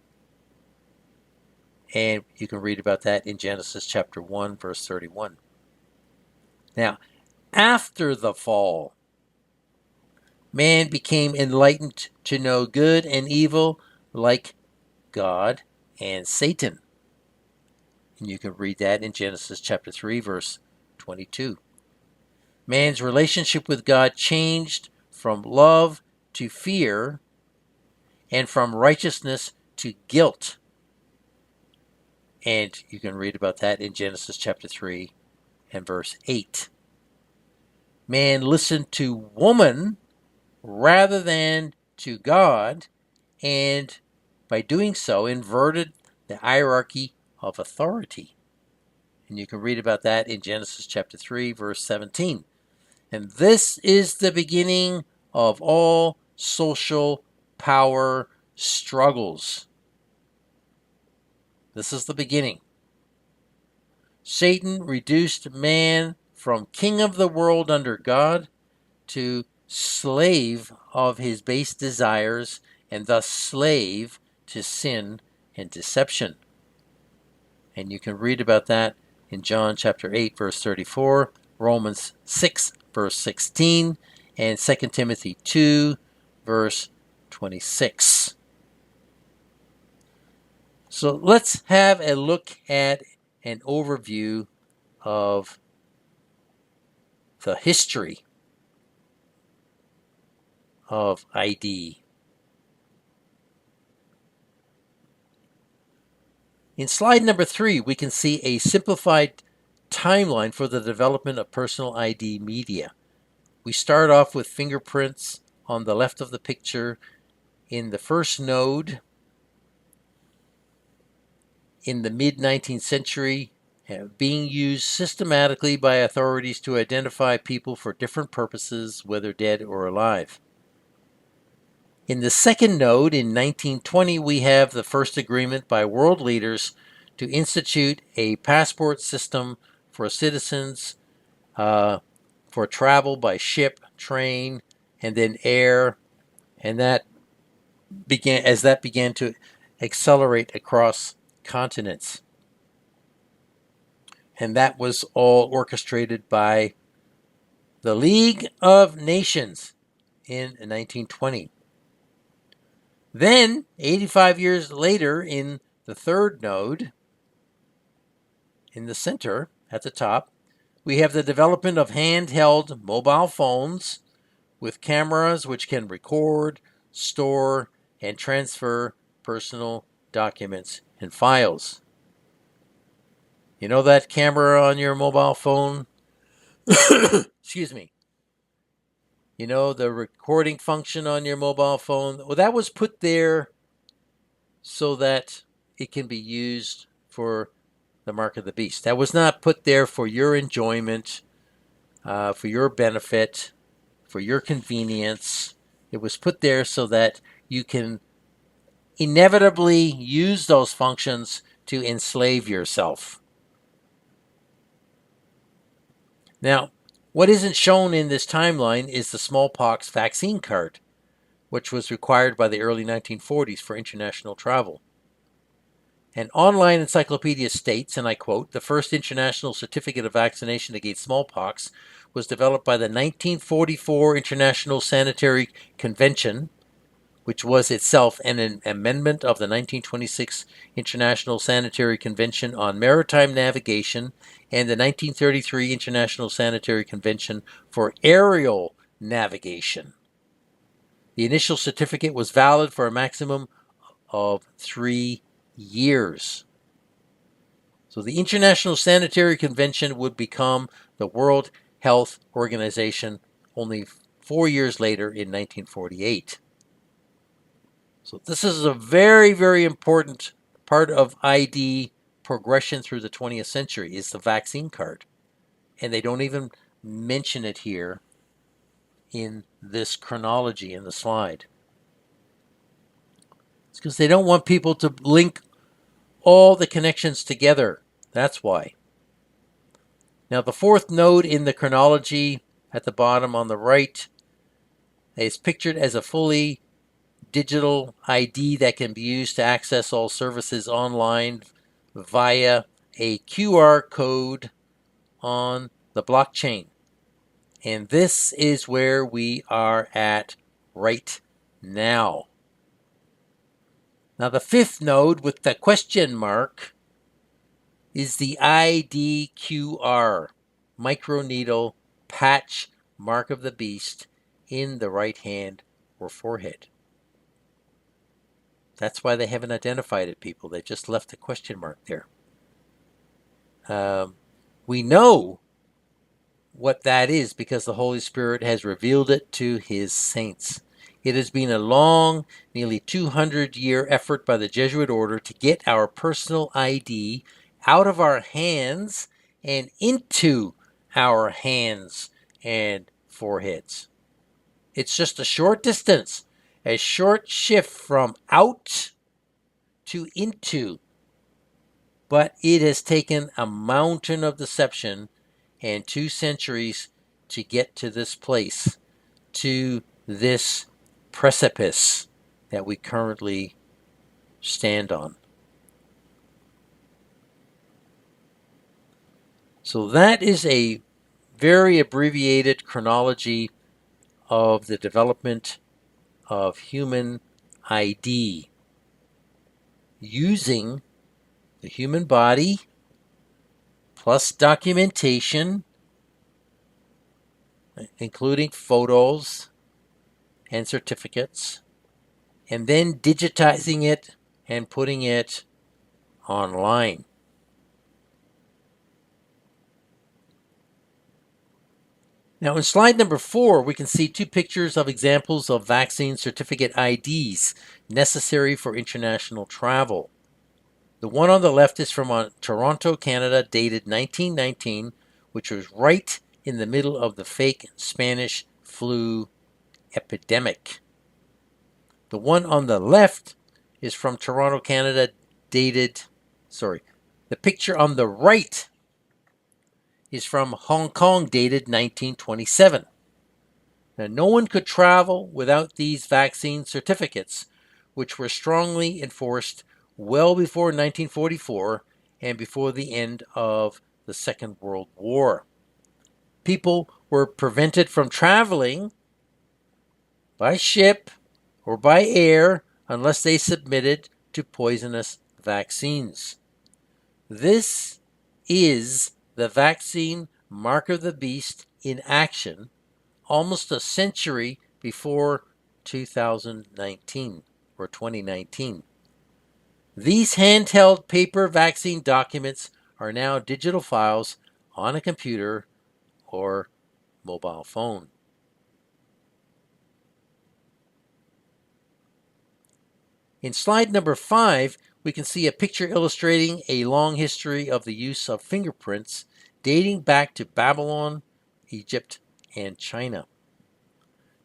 And you can read about that in Genesis chapter 1, verse 31. Now, after the fall, man became enlightened to know good and evil like God and Satan. And you can read that in Genesis chapter 3, verse 22. Man's relationship with God changed from love to fear and from righteousness to guilt. And you can read about that in Genesis chapter 3 and verse 8. Man listened to woman rather than to God, and by doing so, inverted the hierarchy of authority. And you can read about that in Genesis chapter 3, verse 17. And this is the beginning of all social power struggles. This is the beginning. Satan reduced man from king of the world under God to slave of his base desires, and thus slave to sin and deception. And you can read about that in John chapter 8, verse 34, Romans 6, verse 16, and 2 Timothy 2, verse 26. So let's have a look at an overview of the history of ID. In slide number 3, we can see a simplified timeline for the development of personal ID media. We start off with fingerprints on the left of the picture in the first node in the mid-19th century, being used systematically by authorities to identify people for different purposes, whether dead or alive. In the second node in 1920, we have the first agreement by world leaders to institute a passport system for citizens for travel by ship, train, and then air, and that began to accelerate across continents. And that was all orchestrated by the League of Nations in 1920. Then, 85 years later, in the third node, in the center at the top, we have the development of handheld mobile phones with cameras which can record, store, and transfer personal documents and files. You know that camera on your mobile phone? Excuse me. You know the recording function on your mobile phone? Well, that was put there so that it can be used for the mark of the beast. That was not put there for your enjoyment, for your benefit. for your convenience. It was put there so that you can inevitably use those functions to enslave yourself. Now, what isn't shown in this timeline is the smallpox vaccine card, which was required by the early 1940s for international travel. An online encyclopedia states, and I quote, "The first international certificate of vaccination against smallpox was developed by the 1944 International Sanitary Convention, which was itself an amendment of the 1926 International Sanitary Convention on Maritime Navigation and the 1933 International Sanitary Convention for Aerial Navigation. The initial certificate was valid for a maximum of 3 years." So the International Sanitary Convention would become the World Health Organization only 4 years later in 1948. So this is a very, very important part of ID progression through the 20th century is the vaccine card. And they don't even mention it here in this chronology in the slide. It's because they don't want people to link all the connections together. That's why. Now, the fourth node in the chronology at the bottom on the right is pictured as a fully digital ID that can be used to access all services online via a QR code on the blockchain. And this is where we are at right now. Now, the fifth node with the question mark is the IDQR, microneedle patch mark of the beast in the right hand or forehead. That's why they haven't identified it, people. They just left a question mark there. We know what that is because the Holy Spirit has revealed it to his saints. It has been a long, nearly 200-year effort by the Jesuit order to get our personal ID out of our hands and into our hands and foreheads. It's just a short distance, a short shift from out to into. But it has taken a mountain of deception and 2 centuries to get to this place, to this precipice that we currently stand on. So that is a very abbreviated chronology of the development of human ID using the human body plus documentation, including photos and certificates, and then digitizing it and putting it online. Now, in slide number 4, we can see 2 pictures of examples of vaccine certificate IDs necessary for international travel. The one on the left is from Toronto, Canada, dated 1919, which was right in the middle of the fake Spanish flu epidemic. The one on the left is from Toronto, Canada, the picture on the right is from Hong Kong, dated 1927. Now, no one could travel without these vaccine certificates, which were strongly enforced well before 1944 and before the end of the Second World War. People were prevented from traveling by ship or by air unless they submitted to poisonous vaccines. This is the vaccine mark of the beast in action almost a century before 2019 or 2019. These handheld paper vaccine documents are now digital files on a computer or mobile phone. In slide number 5, we can see a picture illustrating a long history of the use of fingerprints dating back to Babylon, Egypt, and China.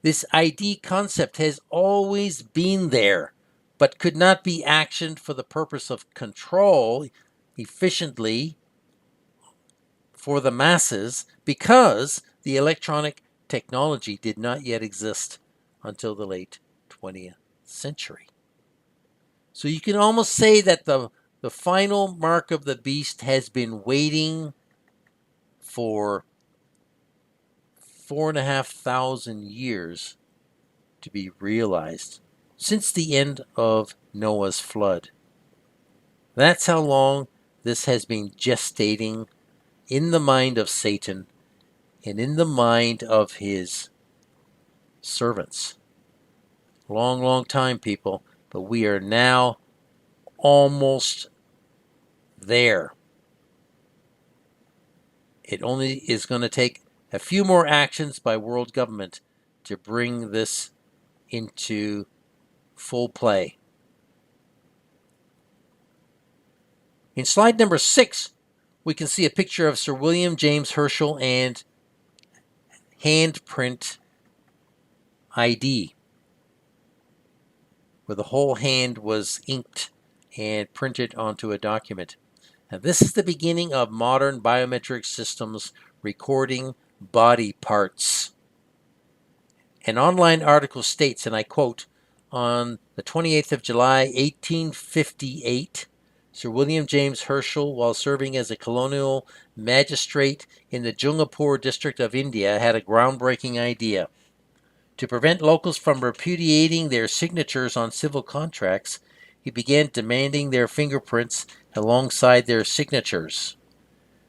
This ID concept has always been there, but could not be actioned for the purpose of control efficiently for the masses because the electronic technology did not yet exist until the late 20th century. So you can almost say that the final mark of the beast has been waiting for 4,500 years to be realized since the end of Noah's flood. That's how long this has been gestating in the mind of Satan and in the mind of his servants. Long, long time, people, but we are now almost there. It only is going to take a few more actions by world government to bring this into full play. In slide number 6, we can see a picture of Sir William James Herschel and handprint ID, where the whole hand was inked and printed onto a document. Now, this is the beginning of modern biometric systems recording body parts. An online article states, and I quote, on the 28th of July, 1858, Sir William James Herschel, while serving as a colonial magistrate in the Jungapur district of India, had a groundbreaking idea. To prevent locals from repudiating their signatures on civil contracts, he began demanding their fingerprints alongside their signatures.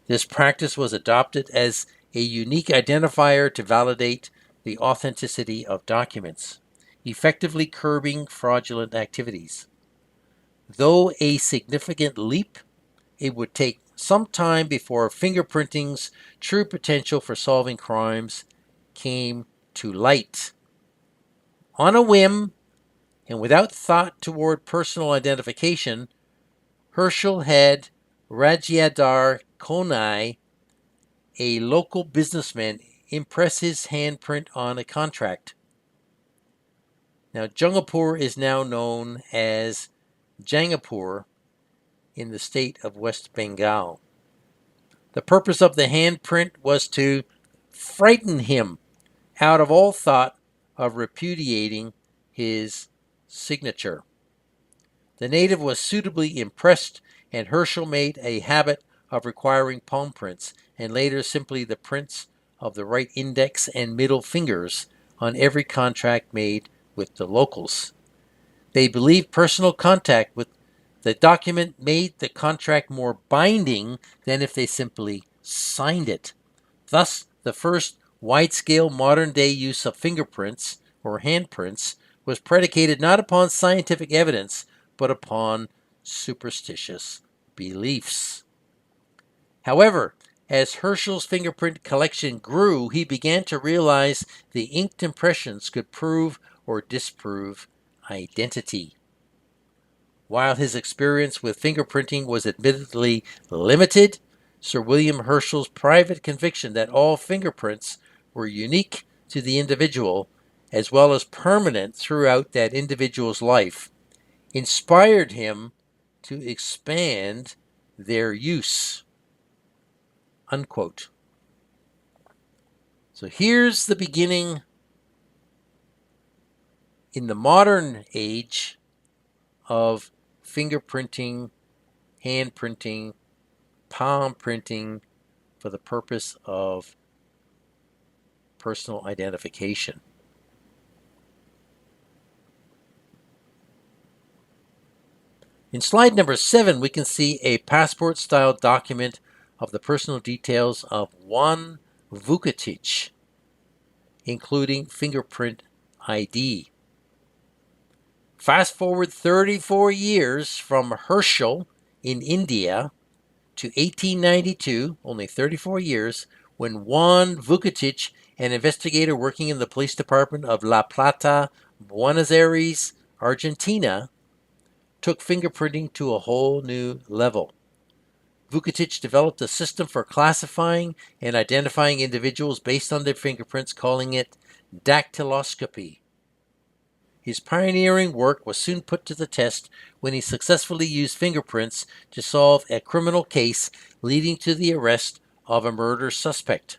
This practice was adopted as a unique identifier to validate the authenticity of documents, effectively curbing fraudulent activities. Though a significant leap, it would take some time before fingerprinting's true potential for solving crimes came to light. On a whim, and without thought toward personal identification, Herschel had Rajiadar Konai, a local businessman, impress his handprint on a contract. Now, Jungapur is now known as Jangapur in the state of West Bengal. The purpose of the handprint was to frighten him out of all thought of repudiating his signature. The native was suitably impressed, and Herschel made a habit of requiring palm prints, and later simply the prints of the right index and middle fingers on every contract made with the locals. They believed personal contact with the document made the contract more binding than if they simply signed it. Thus, the first wide-scale modern-day use of fingerprints, or handprints, was predicated not upon scientific evidence, but upon superstitious beliefs. However, as Herschel's fingerprint collection grew, he began to realize the inked impressions could prove or disprove identity. While his experience with fingerprinting was admittedly limited, Sir William Herschel's private conviction that all fingerprints were unique to the individual, as well as permanent throughout that individual's life, inspired him to expand their use. Unquote. So here's the beginning in the modern age of fingerprinting, handprinting, palm printing for the purpose of personal identification. In slide number 7, we can see a passport-style document of the personal details of one Vukotic, including fingerprint ID. Fast forward 34 years from Herschel in India to 1892, only 34 years, when Juan Vukotic, an investigator working in the police department of La Plata, Buenos Aires, Argentina, took fingerprinting to a whole new level. Vukotic developed a system for classifying and identifying individuals based on their fingerprints, calling it dactyloscopy. His pioneering work was soon put to the test when he successfully used fingerprints to solve a criminal case leading to the arrest of a murder suspect.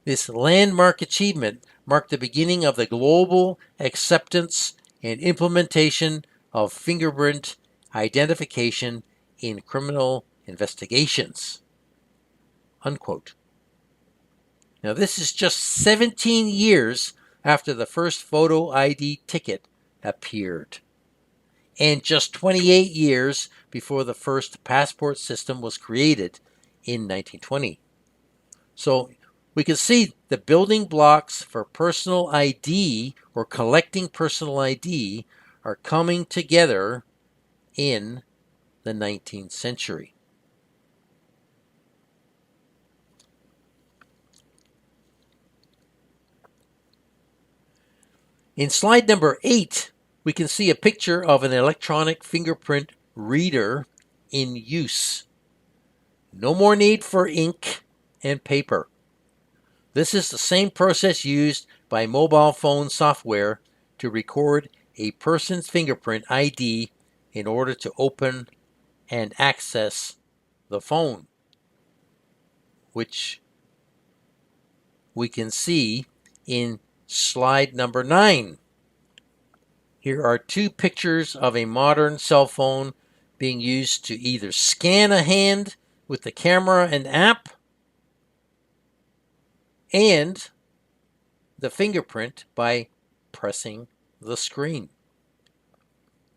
This landmark achievement marked the beginning of the global acceptance and implementation of fingerprint identification in criminal investigations. Unquote. Now, this is just 17 years after the first photo ID ticket appeared, and just 28 years before the first passport system was created in 1920. So we can see the building blocks for personal ID or collecting personal ID are coming together in the 19th century. In slide number 8, we can see a picture of an electronic fingerprint reader in use. No more need for ink and paper. This is the same process used by mobile phone software to record a person's fingerprint ID in order to open and access the phone, which we can see in slide number 9. Here are two pictures of a modern cell phone being used to either scan a hand with the camera and app and the fingerprint by pressing the screen.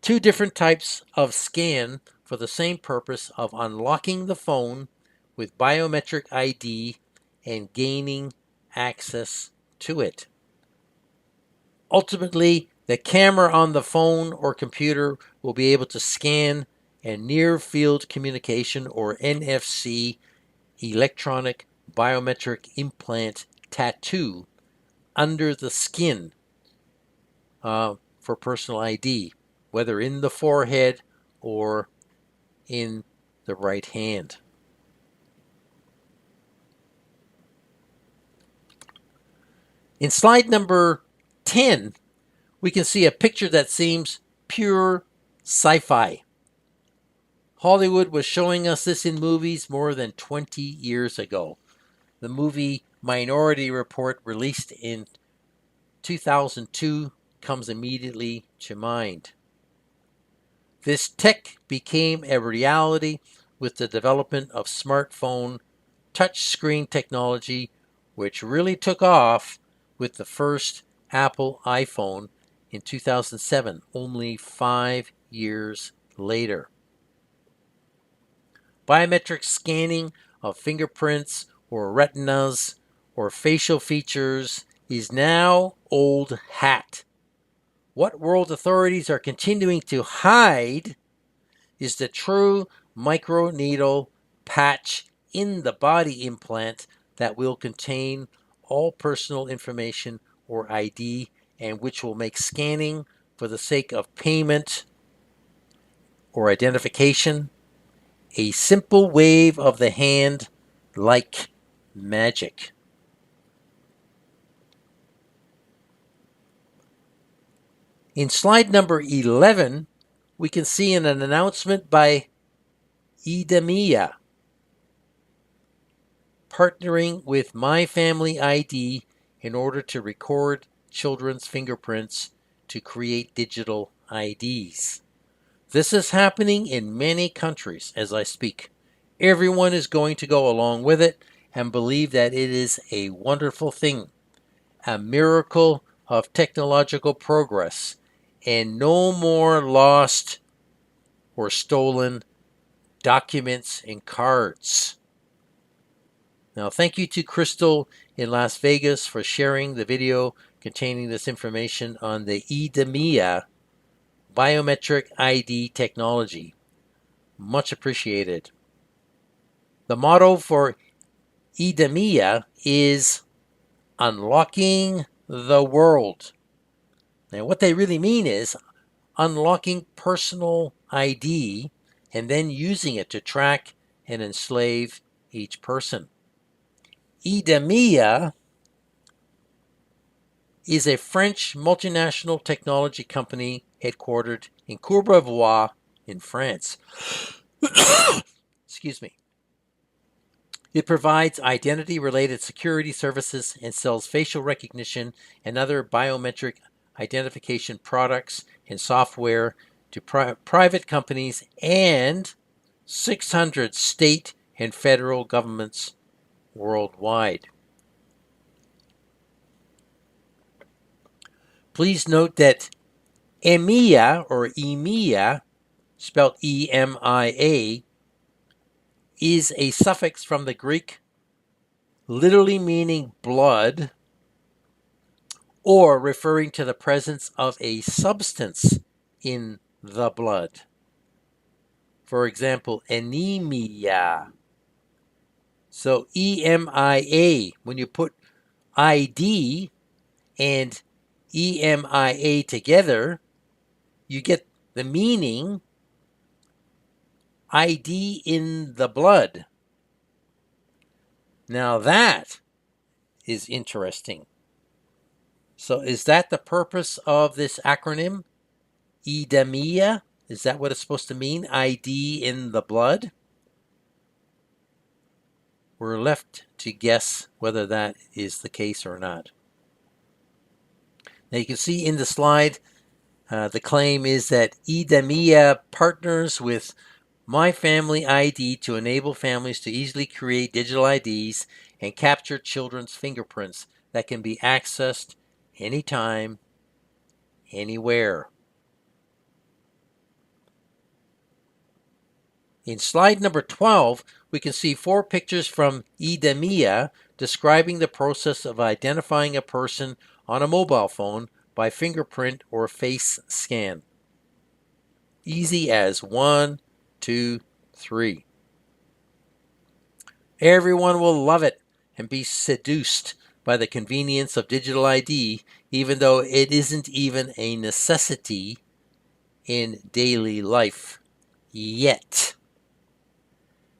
Two different types of scan for the same purpose of unlocking the phone with biometric ID and gaining access to it. Ultimately, the camera on the phone or computer will be able to scan a near-field communication or NFC electronic biometric implant tattoo under the skin for personal ID, whether in the forehead or in the right hand. In slide number 10, we can see a picture that seems pure sci-fi. Hollywood was showing us this in movies more than 20 years ago. The movie Minority Report, released in 2002, comes immediately to mind. This tech became a reality with the development of smartphone touchscreen technology, which really took off with the first Apple iPhone in 2007, only 5 years later. Biometric scanning of fingerprints or retinas or facial features is now old hat. What world authorities are continuing to hide is the true microneedle patch in the body implant that will contain all personal information or ID, and which will make scanning for the sake of payment or identification a simple wave of the hand like magic. In slide number 11, we can see an announcement by IDEMIA partnering with My Family ID in order to record children's fingerprints to create digital IDs. This is happening in many countries as I speak. Everyone is going to go along with it and believe that it is a wonderful thing, a miracle of technological progress, and no more lost or stolen documents and cards. Now, thank you to Crystal in Las Vegas for sharing the video containing this information on the IDEMIA biometric ID technology. Much appreciated. The motto for IDEMIA is unlocking the world. Now, what they really mean is unlocking personal ID and then using it to track and enslave each person. IDEMIA is a French multinational technology company headquartered in Courbevoie in France. Excuse me. It provides identity-related security services and sells facial recognition and other biometric identification products and software to private companies and 600 state and federal governments worldwide. Please note that EMEA, or EMEA, spelled E-M-I-A, is a suffix from the Greek literally meaning blood, or referring to the presence of a substance in the blood. For example, anemia. So EMIA, when you put ID and EMIA together, you get the meaning ID in the blood. Now that is interesting. So is that the purpose of this acronym? EDEMIA? Is that what it's supposed to mean? ID in the blood? We're left to guess whether that is the case or not. Now you can see in the slide, the claim is that EDEMIA partners with My Family ID to enable families to easily create digital IDs and capture children's fingerprints that can be accessed anytime, anywhere. In slide number 12, we can see 4 pictures from EDEMIA describing the process of identifying a person on a mobile phone by fingerprint or face scan. Easy as 1, 2, 3. Everyone will love it and be seduced by the convenience of digital ID, even though it isn't even a necessity in daily life yet.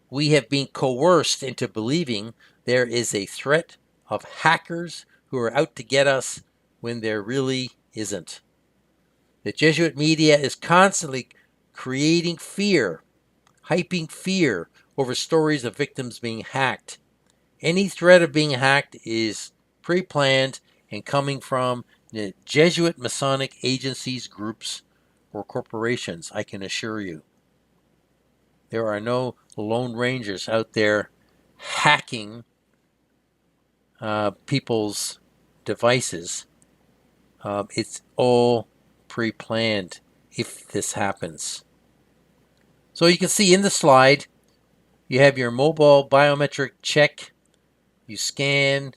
We have been coerced into believing there is a threat of hackers who are out to get us when there really isn't. The Jesuit media is constantly creating fear, hyping fear over stories of victims being hacked. Any threat of being hacked is pre-planned and coming from the Jesuit Masonic agencies, groups, or corporations, I can assure you. There are no Lone Rangers out there hacking people's devices. It's all pre-planned if this happens. So you can see in the slide, you have your mobile biometric check. You scan,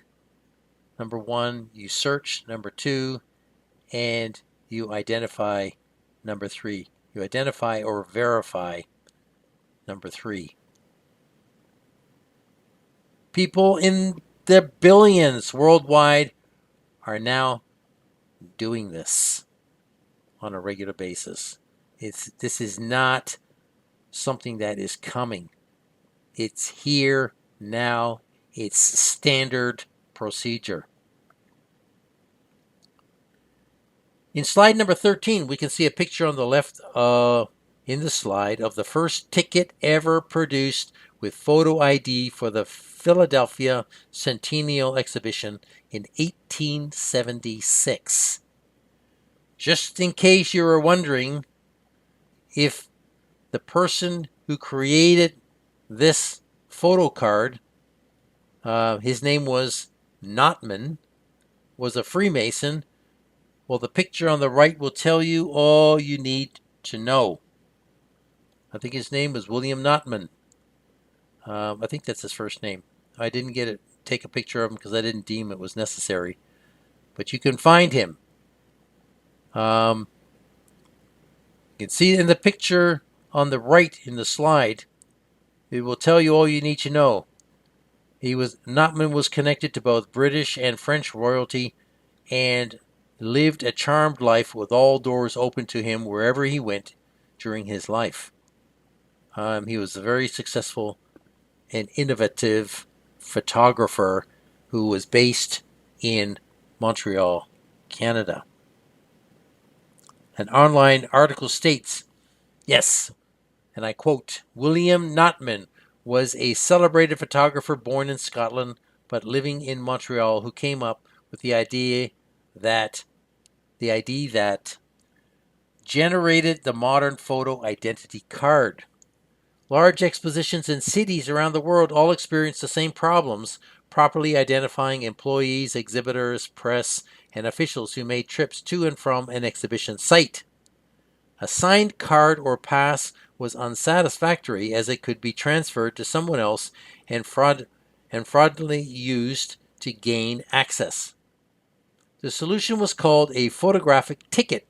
number 1, you search, number 2, and you identify, number 3. You identify or verify, number 3. People in the billions worldwide are now doing this on a regular basis. This is not something that is coming. It's here now. It's standard procedure. In slide number 13, we can see a picture on the left in the slide of the first ticket ever produced with photo ID for the Philadelphia Centennial Exhibition in 1876. Just in case you were wondering if the person who created this photo card, his name was Notman, was a Freemason, well, the picture on the right will tell you all you need to know. I think his name was William Notman. I think that's his first name. I didn't take a picture of him because I didn't deem it was necessary. But you can find him. You can see in the picture on the right in the slide, it will tell you all you need to know. Notman was connected to both British and French royalty and lived a charmed life with all doors open to him wherever he went during his life. He was a very successful and innovative photographer who was based in Montreal, Canada. An online article states, yes, and I quote, William Notman was a celebrated photographer born in Scotland but living in Montreal who came up with the idea that generated the modern photo identity card. Large expositions in cities around the world all experience the same problems, properly identifying employees, exhibitors, press, and officials who made trips to and from an exhibition site. A signed card or pass was unsatisfactory as it could be transferred to someone else and fraudulently used to gain access. The solution was called a photographic ticket,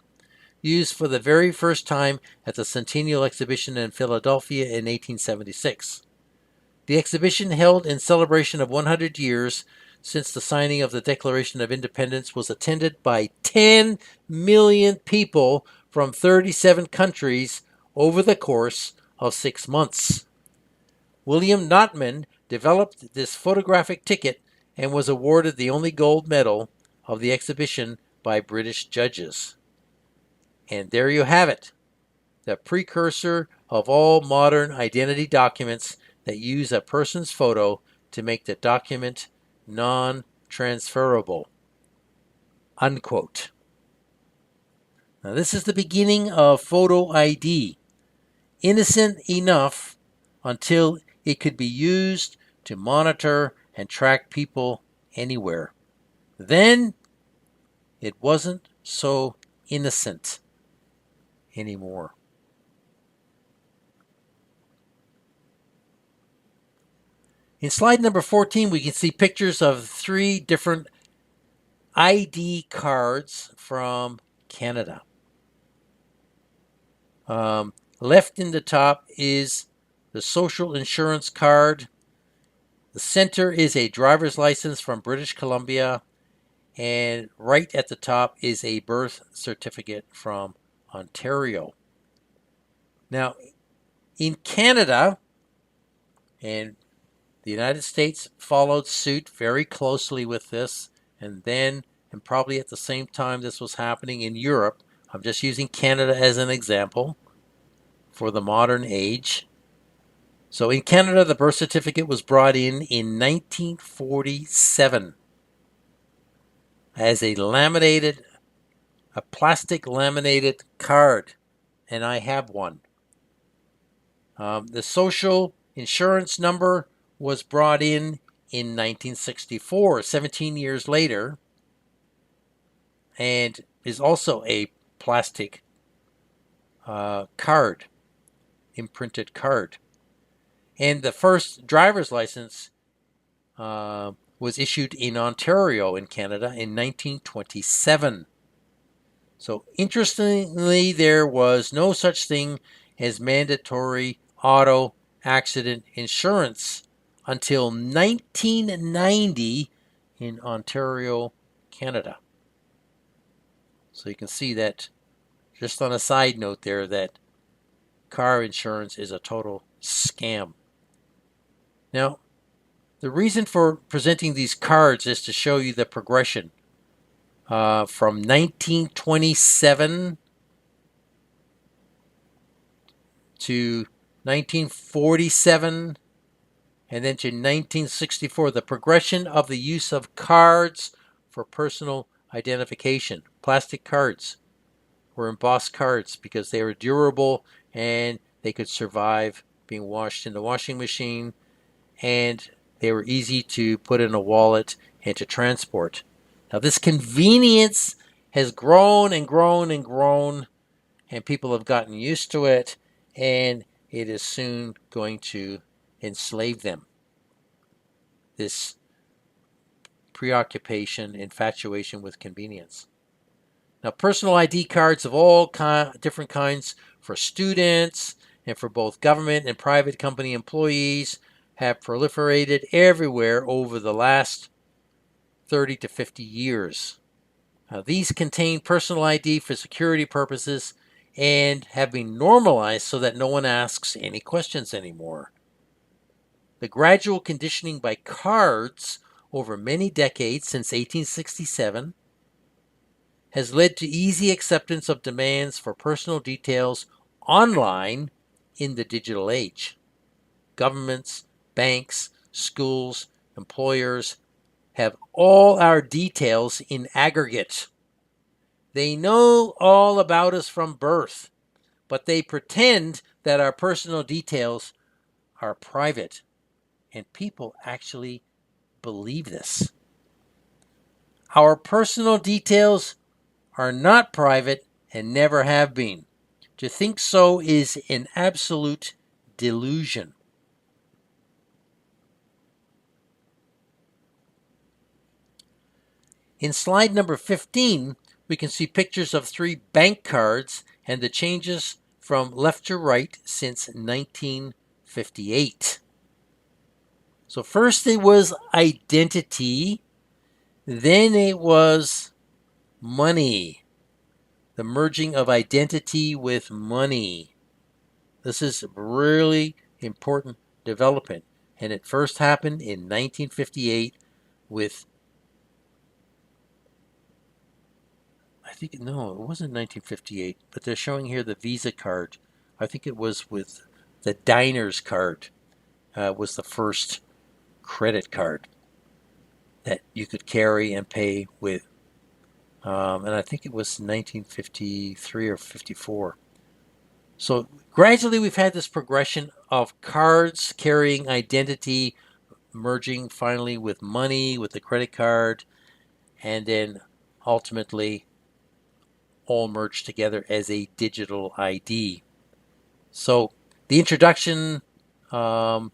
used for the very first time at the Centennial Exhibition in Philadelphia in 1876. The exhibition, held in celebration of 100 years since the signing of the Declaration of Independence, was attended by 10 million people from 37 countries over the course of 6 months. William Notman developed this photographic ticket and was awarded the only gold medal of the exhibition by British judges. And there you have it, the precursor of all modern identity documents that use a person's photo to make the document non-transferable. Unquote. Now, this is the beginning of photo ID, innocent enough until it could be used to monitor and track people anywhere. Then it wasn't so innocent anymore. In slide number 14, we can see pictures of 3 different ID cards from Canada. Left in the top is the social insurance card. The center is a driver's license from British Columbia. And right at the top is a birth certificate from Ontario. Now, in Canada, and the United States followed suit very closely with this, and probably at the same time this was happening in Europe. I'm just using Canada as an example for the modern age. So in Canada, the birth certificate was brought in 1947 as a plastic laminated card, and I have one. The social insurance number was brought in 1964, 17 years later, and is also a plastic card, imprinted card. And the first driver's license was issued in Ontario in Canada in 1927. So interestingly, there was no such thing as mandatory auto accident insurance until 1990 in Ontario, Canada. So you can see that, just on a side note there, that car insurance is a total scam. Now, the reason for presenting these cards is to show you the progression from 1927 to 1947 and then to 1964, the progression of the use of cards for personal identification. Plastic cards were embossed cards because they were durable and they could survive being washed in the washing machine, and they were easy to put in a wallet and to transport. Now, this convenience has grown and grown and grown, and people have gotten used to it, and it is soon going to enslave them. This preoccupation, infatuation with convenience. Now, personal ID cards of all different kinds for students and for both government and private company employees have proliferated everywhere over the last 30 to 50 years. Now, these contain personal ID for security purposes and have been normalized so that no one asks any questions anymore. The gradual conditioning by cards over many decades since 1867 has led to easy acceptance of demands for personal details online in the digital age. Governments, banks, schools, employers have all our details in aggregate. They know all about us from birth, but they pretend that our personal details are private. And people actually believe this. Our personal details are not private and never have been. To think so is an absolute delusion. In slide number 15, we can see pictures of 3 bank cards and the changes from left to right since 1958. So first it was identity, then it was money. The merging of identity with money. This is a really important development, and it first happened in 1958 with, I think, no, it wasn't 1958, but they're showing here the Visa card. I think it was with the Diners card, was the first credit card that you could carry and pay with. And I think it was 1953 or 54. So gradually we've had this progression of cards carrying identity, merging finally with money, with the credit card, and then ultimately all merged together as a digital ID. So the introduction of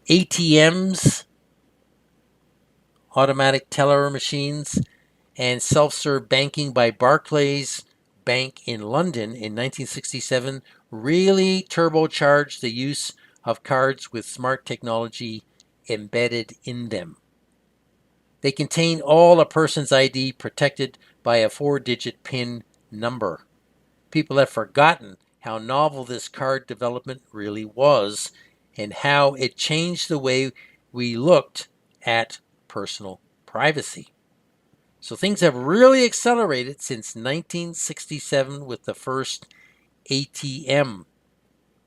ATMs, automatic teller machines, and self-serve banking by Barclays Bank in London in 1967 really turbocharged the use of cards with smart technology embedded in them. They contain all a person's ID protected by a 4-digit PIN number. People have forgotten how novel this card development really was and how it changed the way we looked at personal privacy. So things have really accelerated since 1967 with the first ATM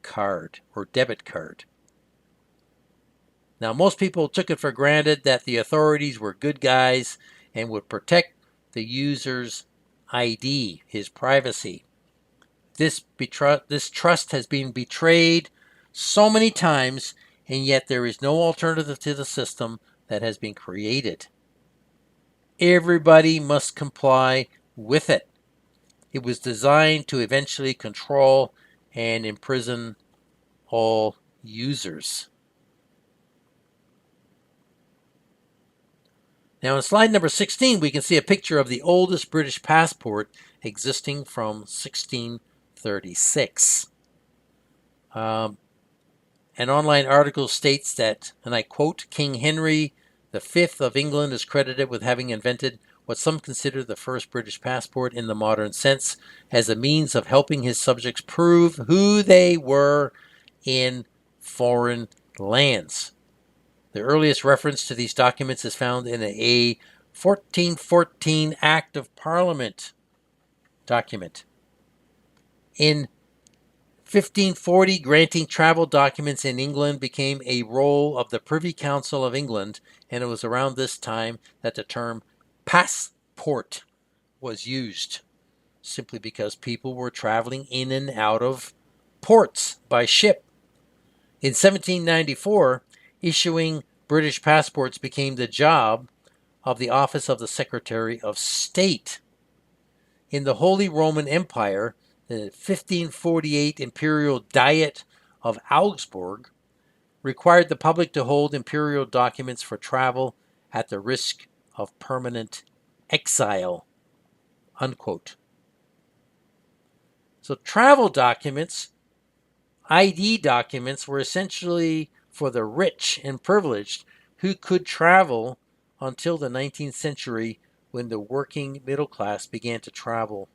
card or debit card. Now, most people took it for granted that the authorities were good guys and would protect the user's ID, his privacy. This trust has been betrayed so many times, and yet there is no alternative to the system that has been created. Everybody must comply with it. It was designed to eventually control and imprison all users. Now, in slide number 16, we can see a picture of the oldest British passport existing from 1636. An online article states that, and I quote, King Henry V of England is credited with having invented what some consider the first British passport in the modern sense, as a means of helping his subjects prove who they were in foreign lands. The earliest reference to these documents is found in a 1414 Act of Parliament document. In 1540, granting travel documents in England became a role of the Privy Council of England, and it was around this time that the term passport was used, simply because people were traveling in and out of ports by ship. In 1794, issuing British passports became the job of the Office of the Secretary of State. In the Holy Roman Empire, the 1548 Imperial Diet of Augsburg required the public to hold imperial documents for travel at the risk of permanent exile. Unquote. So travel documents, ID documents, were essentially for the rich and privileged who could travel until the 19th century, when the working middle class began to travel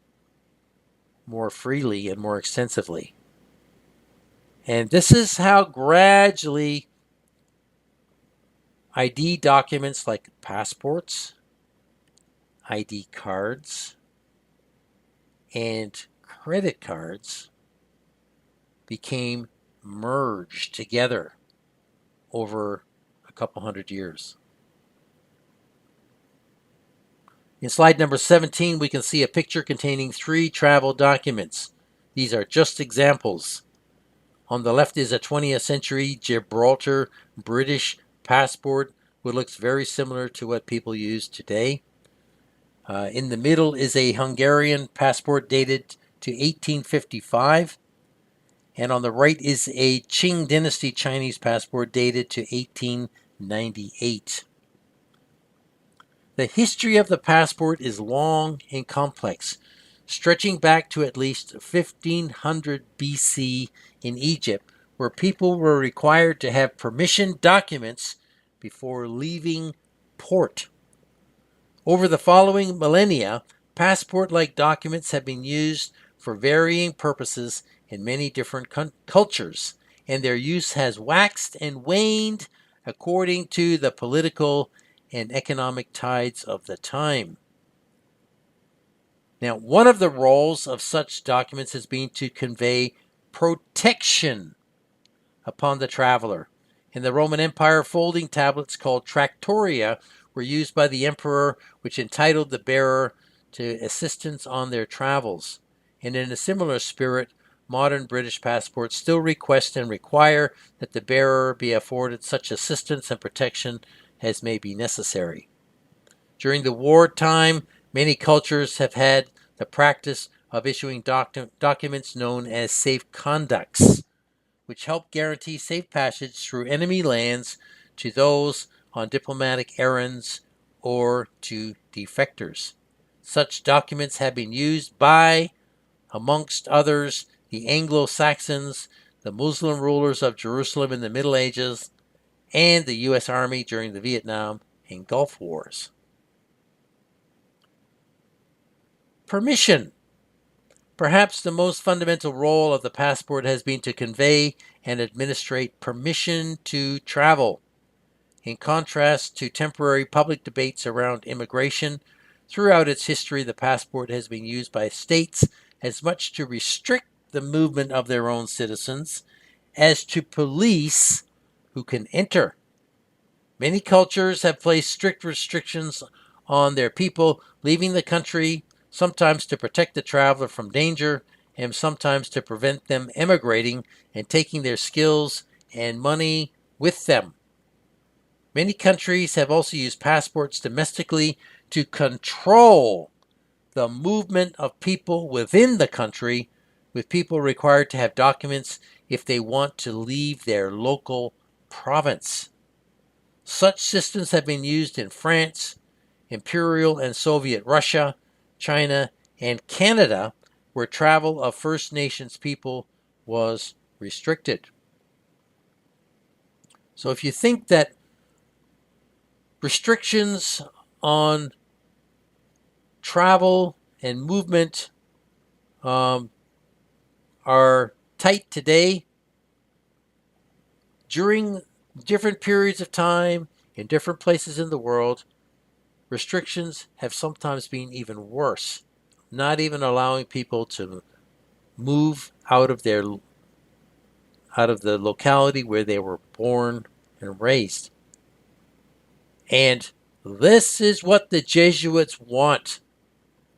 more freely and more extensively. And this is how gradually ID documents like passports ID cards and credit cards became merged together over a couple hundred years. In slide number 17, we can see a picture containing 3 travel documents. These are just examples. On the left is a 20th century Gibraltar British passport, which looks very similar to what people use today. In the middle is a Hungarian passport dated to 1855. And on the right is a Qing Dynasty Chinese passport dated to 1898. The history of the passport is long and complex, stretching back to at least 1500 BC in Egypt, where people were required to have permission documents before leaving port. Over the following millennia, passport-like documents have been used for varying purposes in many different cultures, and their use has waxed and waned according to the political and economic tides of the time. Now, one of the roles of such documents has been to convey protection upon the traveler. In the Roman Empire, folding tablets called trattoria were used by the emperor, which entitled the bearer to assistance on their travels. And in a similar spirit, modern British passports still request and require that the bearer be afforded such assistance and protection as may be necessary. During the wartime, many cultures have had the practice of issuing documents known as safe conducts, which help guarantee safe passage through enemy lands to those on diplomatic errands or to defectors. Such documents have been used by, amongst others, the Anglo-Saxons, the Muslim rulers of Jerusalem in the Middle Ages, and the U.S. Army during the Vietnam and Gulf Wars. Permission. Perhaps the most fundamental role of the passport has been to convey and administrate permission to travel. In contrast to temporary public debates around immigration, throughout its history the passport has been used by states as much to restrict the movement of their own citizens as to police who can enter. Many cultures have placed strict restrictions on their people leaving the country, sometimes to protect the traveler from danger, and sometimes to prevent them emigrating and taking their skills and money with them. Many countries have also used passports domestically to control the movement of people within the country, with people required to have documents if they want to leave their local province. Such systems have been used in France, Imperial and Soviet Russia, China, and Canada, where travel of First Nations people was restricted. So if you think that restrictions on travel and movement are tight today, during different periods of time in different places in the world, restrictions have sometimes been even worse, not even allowing people to move out of the locality where they were born and raised. And this is what the Jesuits want.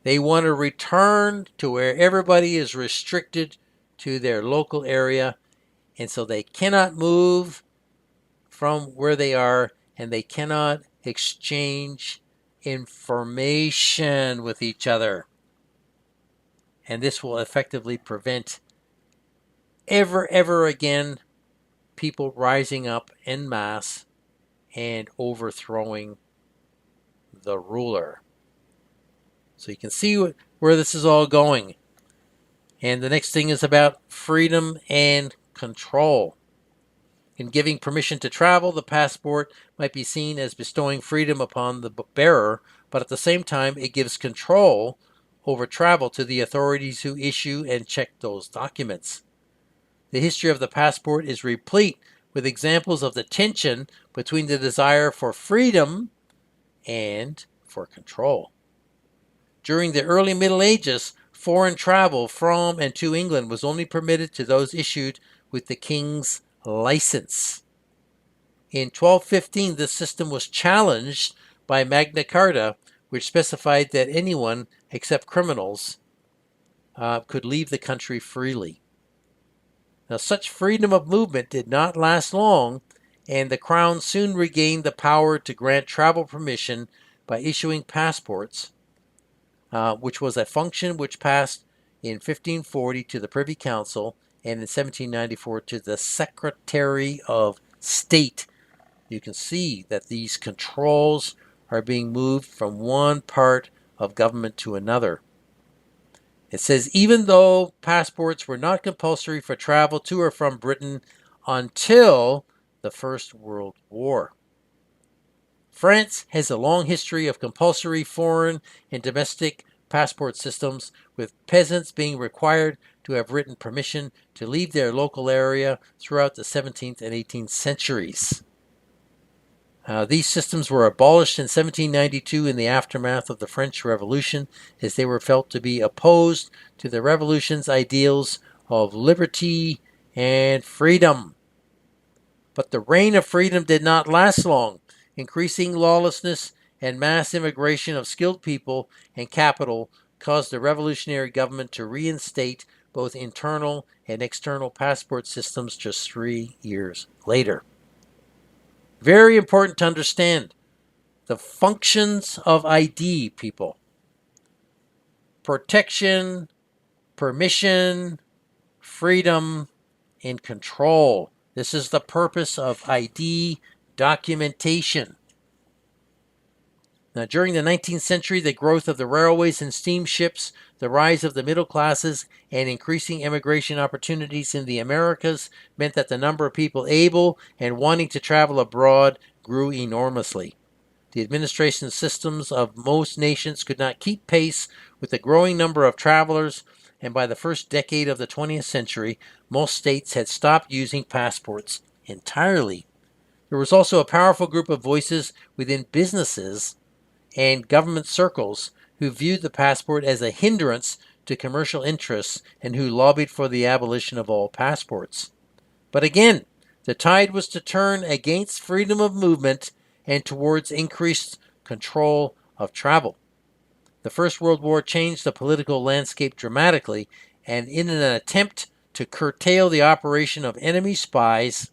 They want to return to where everybody is restricted to their local area, and so they cannot move from where they are, and they cannot exchange information with each other. And this will effectively prevent ever again people rising up en masse and overthrowing the ruler. So you can see where this is all going. And the next thing is about freedom and control. In giving permission to travel, the passport might be seen as bestowing freedom upon the bearer, but at the same time it gives control over travel to the authorities who issue and check those documents. The history of the passport is replete with examples of the tension between the desire for freedom and for control. During the early Middle Ages, foreign travel from and to England was only permitted to those issued with the king's license. In 1215, this system was challenged by Magna Carta, which specified that anyone except criminals could leave the country freely. Now, such freedom of movement did not last long, and the crown soon regained the power to grant travel permission by issuing passports, which was a function which passed in 1540 to the Privy Council and in 1794 to the Secretary of State. You can see that these controls are being moved from one part of government to another. It says, even though passports were not compulsory for travel to or from Britain until the First World War. France has a long history of compulsory foreign and domestic passport systems, with peasants being required to have written permission to leave their local area throughout the 17th and 18th centuries. These systems were abolished in 1792 in the aftermath of the French Revolution, as they were felt to be opposed to the revolution's ideals of liberty and freedom. But the reign of freedom did not last long. Increasing lawlessness and mass immigration of skilled people and capital caused the revolutionary government to reinstate both internal and external passport systems just 3 years later. Very important to understand the functions of ID, people. Protection, permission, freedom, and control. This is the purpose of ID documentation. Now, during the 19th century, the growth of the railways and steamships, the rise of the middle classes, and increasing immigration opportunities in the Americas meant that the number of people able and wanting to travel abroad grew enormously. The administration systems of most nations could not keep pace with the growing number of travelers, and by the first decade of the 20th century, most states had stopped using passports entirely. There was also a powerful group of voices within businesses and government circles who viewed the passport as a hindrance to commercial interests and who lobbied for the abolition of all passports. But again, the tide was to turn against freedom of movement and towards increased control of travel. The First World War changed the political landscape dramatically, and in an attempt to curtail the operation of enemy spies,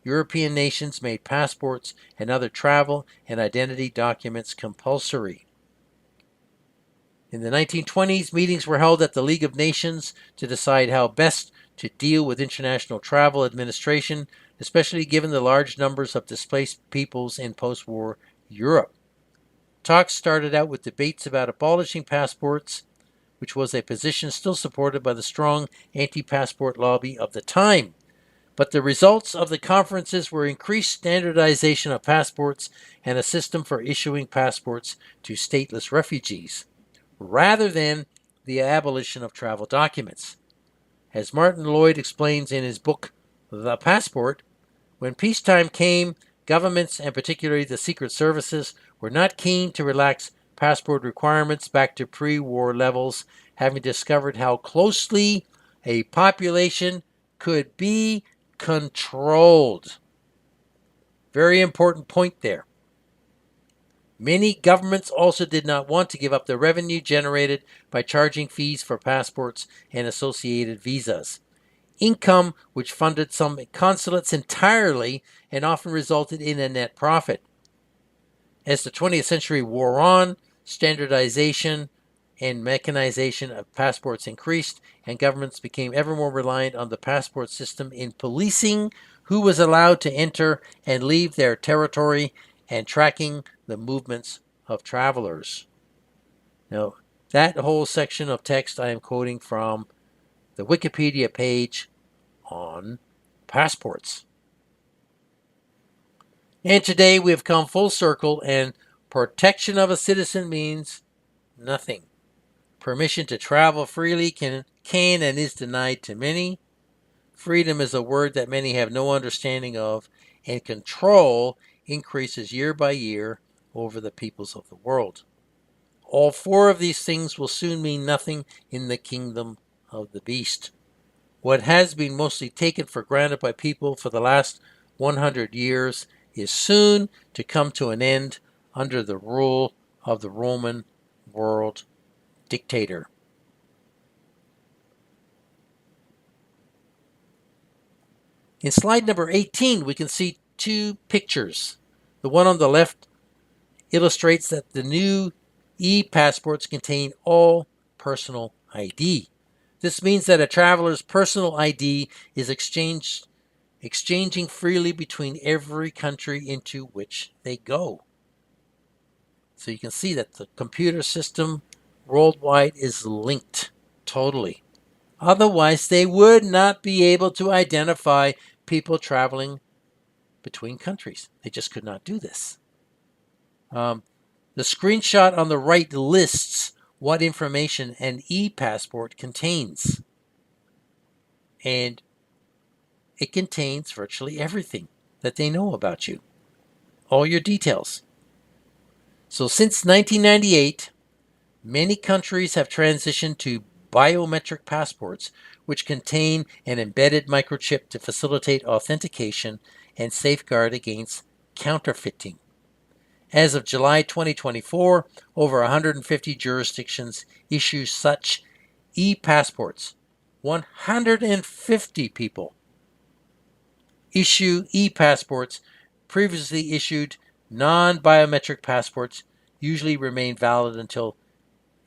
European nations made passports and other travel and identity documents compulsory. In the 1920s, meetings were held at the League of Nations to decide how best to deal with international travel administration, especially given the large numbers of displaced peoples in post-war Europe. Talks started out with debates about abolishing passports, which was a position still supported by the strong anti-passport lobby of the time. But the results of the conferences were increased standardization of passports and a system for issuing passports to stateless refugees, rather than the abolition of travel documents. As Martin Lloyd explains in his book, The Passport, when peacetime came, governments, and particularly the secret services, were not keen to relax passport requirements back to pre-war levels, having discovered how closely a population could be controlled. Very important point there. Many governments also did not want to give up the revenue generated by charging fees for passports and associated visas. Income which funded some consulates entirely and often resulted in a net profit. As the 20th century wore on, standardization and mechanization of passports increased, and governments became ever more reliant on the passport system in policing who was allowed to enter and leave their territory and tracking the movements of travelers. Now, that whole section of text I am quoting from the Wikipedia page on passports. And today we have come full circle, and protection of a citizen means nothing. Permission to travel freely can and is denied to many. Freedom is a word that many have no understanding of, and control increases year by year over the peoples of the world. All four of these things will soon mean nothing in the kingdom of the beast. What has been mostly taken for granted by people for the last 100 years is soon to come to an end under the rule of the Roman world dictator. In slide number 18, we can see two pictures. The one on the left illustrates that the new e-passports contain all personal ID. This means that a traveler's personal ID is exchanging freely between every country into which they go. So you can see that the computer system worldwide is linked totally. Otherwise, they would not be able to identify people traveling between countries. They just could not do this. The screenshot on the right lists what information an e-passport contains. And it contains virtually everything that they know about you. All your details. So since 1998, many countries have transitioned to biometric passports, which contain an embedded microchip to facilitate authentication and safeguard against counterfeiting. As of July 2024, over 150 jurisdictions issue such e-passports. 150 people issue e-passports. Previously issued non-biometric passports usually remain valid until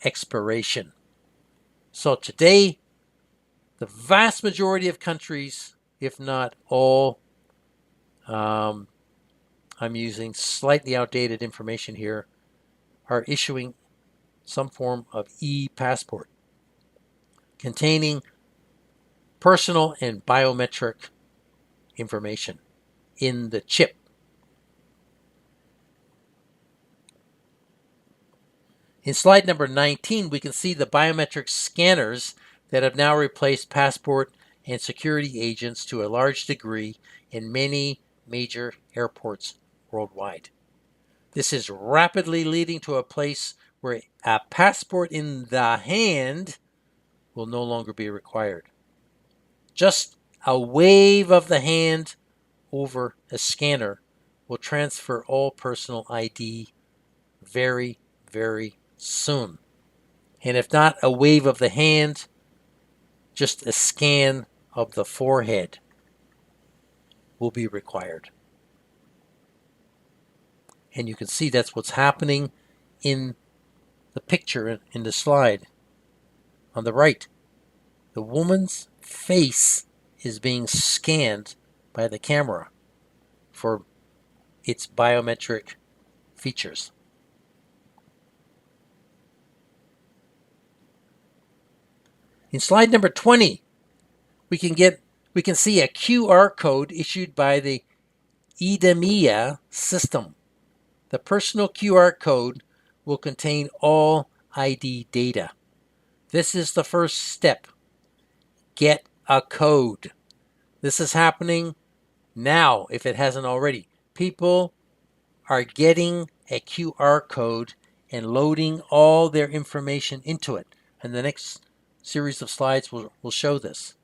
expiration. So today, the vast majority of countries, if not all, I'm using slightly outdated information here, are issuing some form of e-passport containing personal and biometric information in the chip. In slide number 19, we can see the biometric scanners that have now replaced passport and security agents to a large degree in many major airports worldwide. This is rapidly leading to a place where a passport in the hand will no longer be required. Just a wave of the hand over a scanner will transfer all personal ID very, very soon. And if not a wave of the hand, just a scan of the forehead will be required. And you can see that's what's happening in the picture in the slide on the right. The woman's face is being scanned by the camera for its biometric features. In slide number 20, we can see a QR code issued by the IDEMIA system. The personal QR code will contain all ID data. This is the first step. Get a code. This is happening now, if it hasn't already. People are getting a QR code and loading all their information into it. And the next series of slides will show this.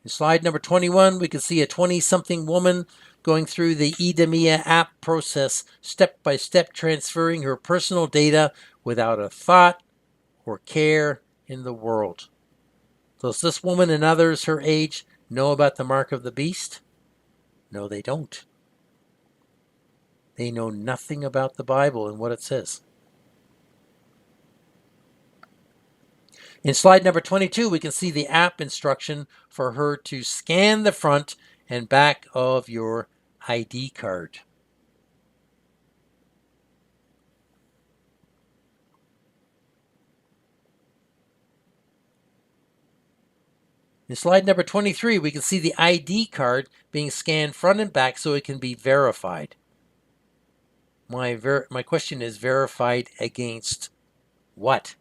In slide number 21, we can see a 20-something woman going through the IDEMIA app process, step by step, transferring her personal data without a thought or care in the world. Does this woman and others her age know about the mark of the beast? No, they don't. They know nothing about the Bible and what it says. In slide number 22, we can see the app instruction for her to scan the front and back of your ID card. In slide number 23, we can see the ID card being scanned front and back so it can be verified. My question is, verified against what?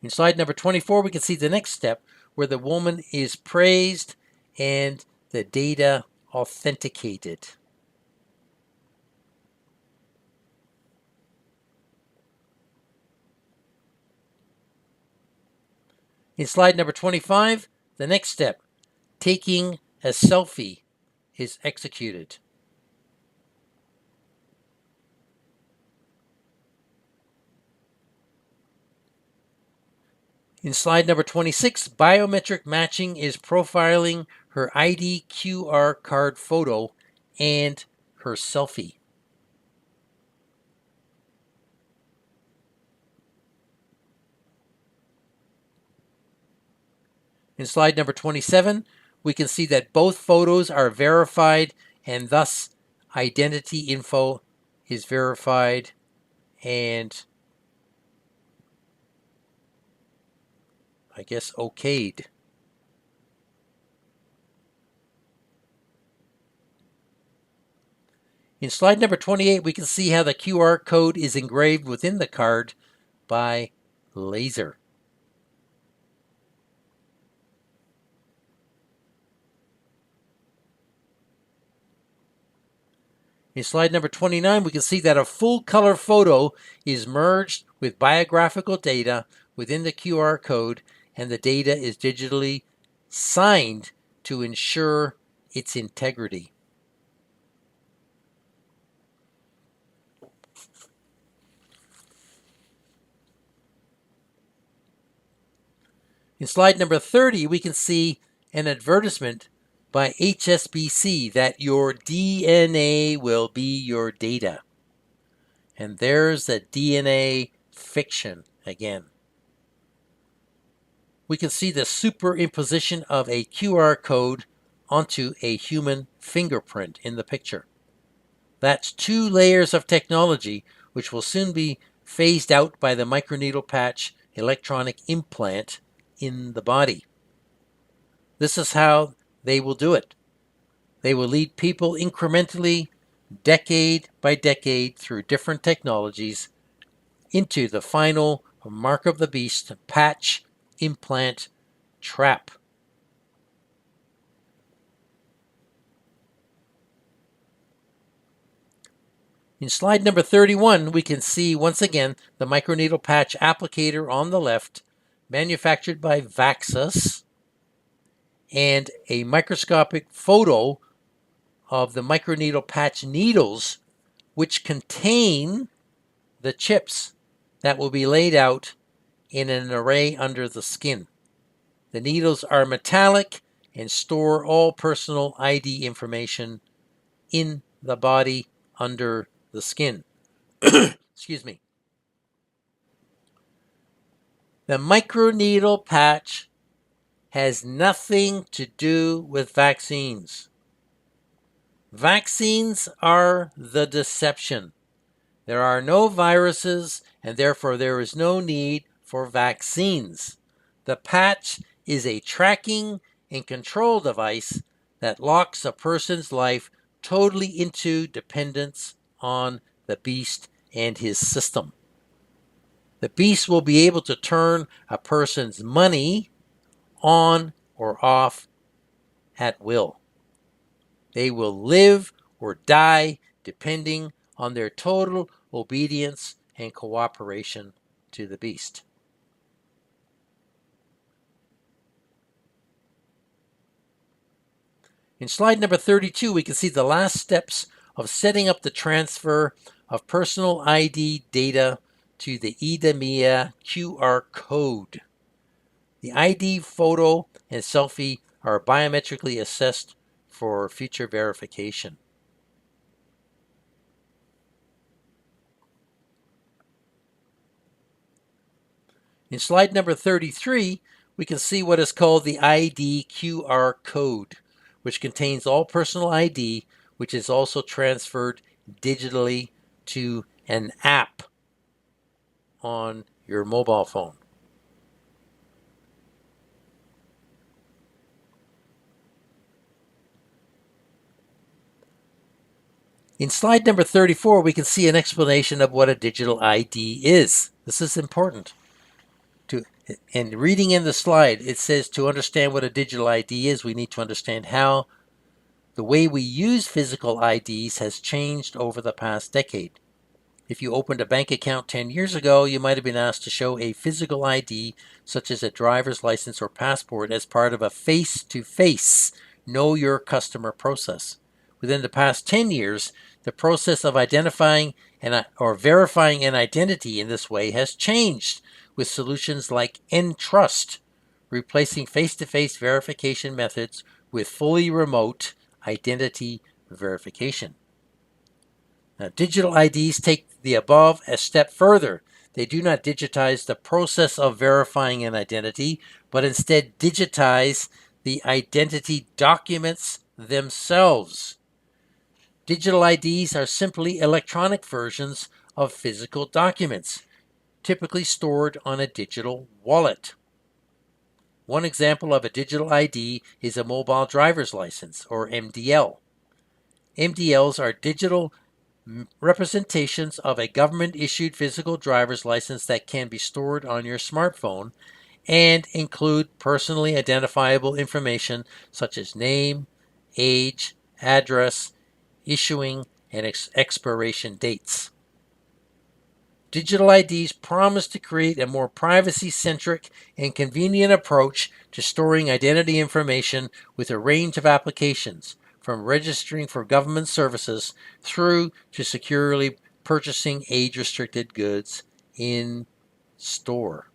In slide number 24, we can see the next step, where the woman is praised and the data authenticated. In slide number 25, the next step, taking a selfie, is executed. In slide number 26, biometric matching is profiling her ID QR card photo and her selfie. In slide number 27, we can see that both photos are verified and thus identity info is verified and I guess okayed. In slide number 28, we can see how the QR code is engraved within the card by laser. In slide number 29, we can see that a full color photo is merged with biographical data within the QR code, and the data is digitally signed to ensure its integrity. In slide number 30, we can see an advertisement by HSBC that your DNA will be your data. And there's the DNA fiction again. We can see the superimposition of a QR code onto a human fingerprint in the picture. That's 2 layers of technology which will soon be phased out by the microneedle patch electronic implant in the body. This is how they will do it. They will lead people incrementally, decade by decade, through different technologies into the final mark of the beast patch implant trap. In slide number 31, we can see once again the microneedle patch applicator on the left, manufactured by Vaxus, and a microscopic photo of the microneedle patch needles, which contain the chips that will be laid out in an array under the skin. The needles are metallic and store all personal ID information in the body under the skin. Excuse me. The microneedle patch has nothing to do with vaccines. Vaccines are the deception. There are no viruses, and therefore there is no need for vaccines. The patch is a tracking and control device that locks a person's life totally into dependence on the beast and his system. The beast will be able to turn a person's money on or off at will. They will live or die depending on their total obedience and cooperation to the beast. In slide number 32, we can see the last steps of setting up the transfer of personal ID data to the IDEMIA QR code. The ID photo and selfie are biometrically assessed for future verification. In slide number 33, we can see what is called the ID QR code, which contains all personal ID, which is also transferred digitally to an app on your mobile phone. In slide number 34, we can see an explanation of what a digital ID is. This is important. To And reading in the slide, it says to understand what a digital ID is, we need to understand how the way we use physical IDs has changed over the past decade. If you opened a bank account 10 years ago, you might have been asked to show a physical ID, such as a driver's license or passport, as part of a face-to-face know your customer process. Within the past 10 years, the process of identifying or verifying an identity in this way has changed, with solutions like Entrust replacing face-to-face verification methods with fully remote identity verification. Now, digital IDs take the above a step further. They do not digitize the process of verifying an identity, but instead digitize the identity documents themselves. Digital IDs are simply electronic versions of physical documents, typically stored on a digital wallet. One example of a digital ID is a mobile driver's license, or MDL. MDLs are digital representations of a government-issued physical driver's license that can be stored on your smartphone and include personally identifiable information such as name, age, address, issuing, and expiration dates. Digital IDs promise to create a more privacy-centric and convenient approach to storing identity information with a range of applications, from registering for government services through to securely purchasing age-restricted goods in store.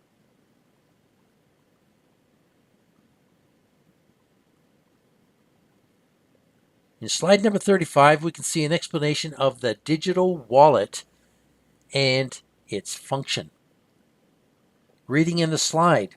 In slide number 35, we can see an explanation of the digital wallet and its function. Reading in the slide.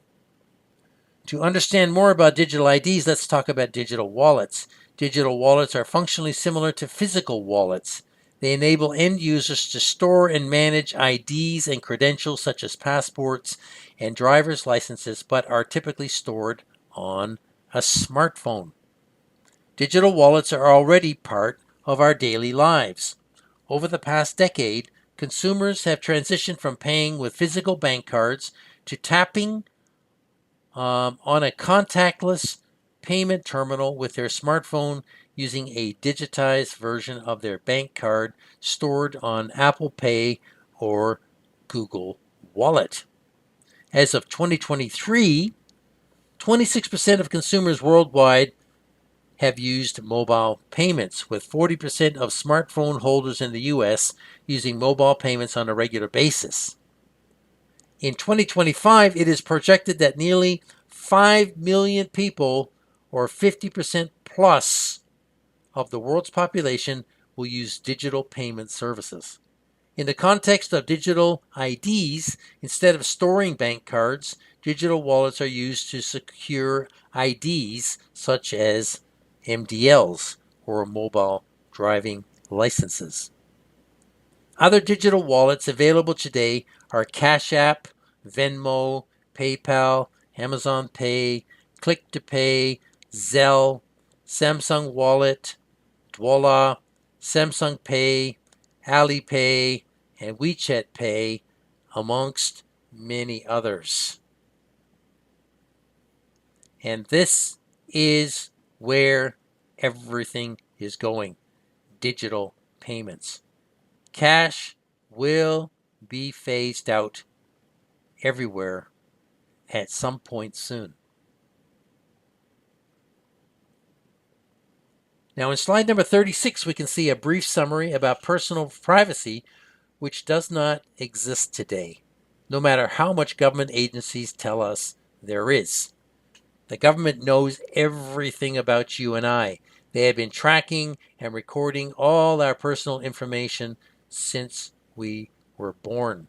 To understand more about digital IDs, let's talk about digital wallets. Digital wallets are functionally similar to physical wallets. They enable end users to store and manage IDs and credentials such as passports and driver's licenses, but are typically stored on a smartphone. Digital wallets are already part of our daily lives. Over the past decade, consumers have transitioned from paying with physical bank cards to tapping on a contactless payment terminal with their smartphone using a digitized version of their bank card stored on Apple Pay or Google Wallet. As of 2023, 26% of consumers worldwide have used mobile payments, with 40% of smartphone holders in the US using mobile payments on a regular basis. In 2025, it is projected that nearly 5 million people, or 50% plus of the world's population, will use digital payment services. In the context of digital IDs, instead of storing bank cards, digital wallets are used to secure IDs such as MDLs, or mobile driving licenses. Other digital wallets available today are Cash App, Venmo, PayPal, Amazon Pay, Click to Pay, Zelle, Samsung Wallet, Dwolla, Samsung Pay, Alipay, and WeChat Pay, amongst many others. And this is where everything is going: digital payments. Cash will be phased out everywhere at some point soon. Now, in slide number 36, we can see a brief summary about personal privacy, which does not exist today, no matter how much government agencies tell us there is. The government knows everything about you and I. They have been tracking and recording all our personal information since we were born.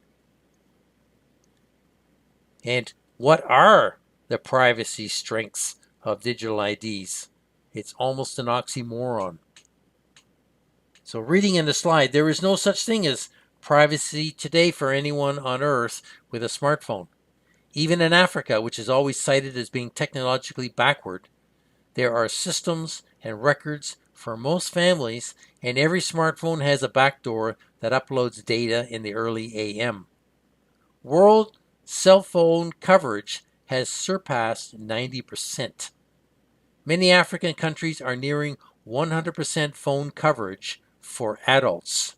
And what are the privacy strengths of digital IDs? It's almost an oxymoron. So reading in the slide, there is no such thing as privacy today for anyone on Earth with a smartphone. Even in Africa, which is always cited as being technologically backward, there are systems and records for most families, and every smartphone has a backdoor that uploads data in the early AM. World cell phone coverage has surpassed 90%. Many African countries are nearing 100% phone coverage for adults.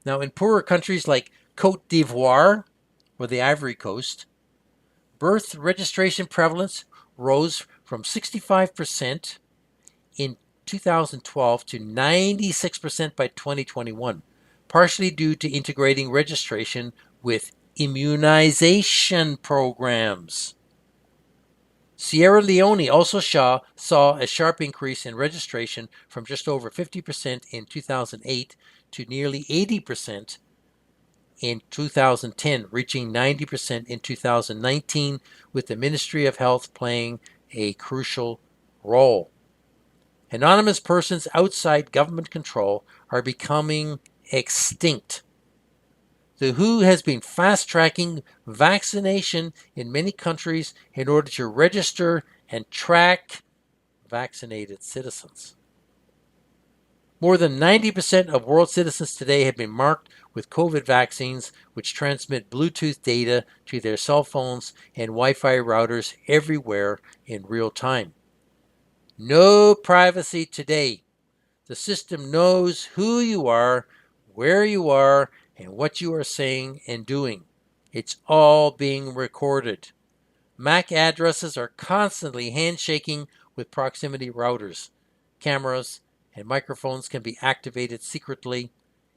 Now, in poorer countries like Cote d'Ivoire or the Ivory Coast, birth registration prevalence rose from 65% in 2012 to 96% by 2021, partially due to integrating registration with immunization programs. Sierra Leone also saw a sharp increase in registration from just over 50% in 2008 to nearly 80% in 2010, reaching 90% in 2019, with the Ministry of Health playing a crucial role. Anonymous persons outside government control are becoming extinct. The WHO has been fast-tracking vaccination in many countries in order to register and track vaccinated citizens. More than 90% of world citizens today have been marked with COVID vaccines, which transmit Bluetooth data to their cell phones and Wi-Fi routers everywhere in real time. No privacy today. The system knows who you are, where you are, and what you are saying and doing. It's all being recorded. MAC addresses are constantly handshaking with proximity routers. Cameras and microphones can be activated secretly.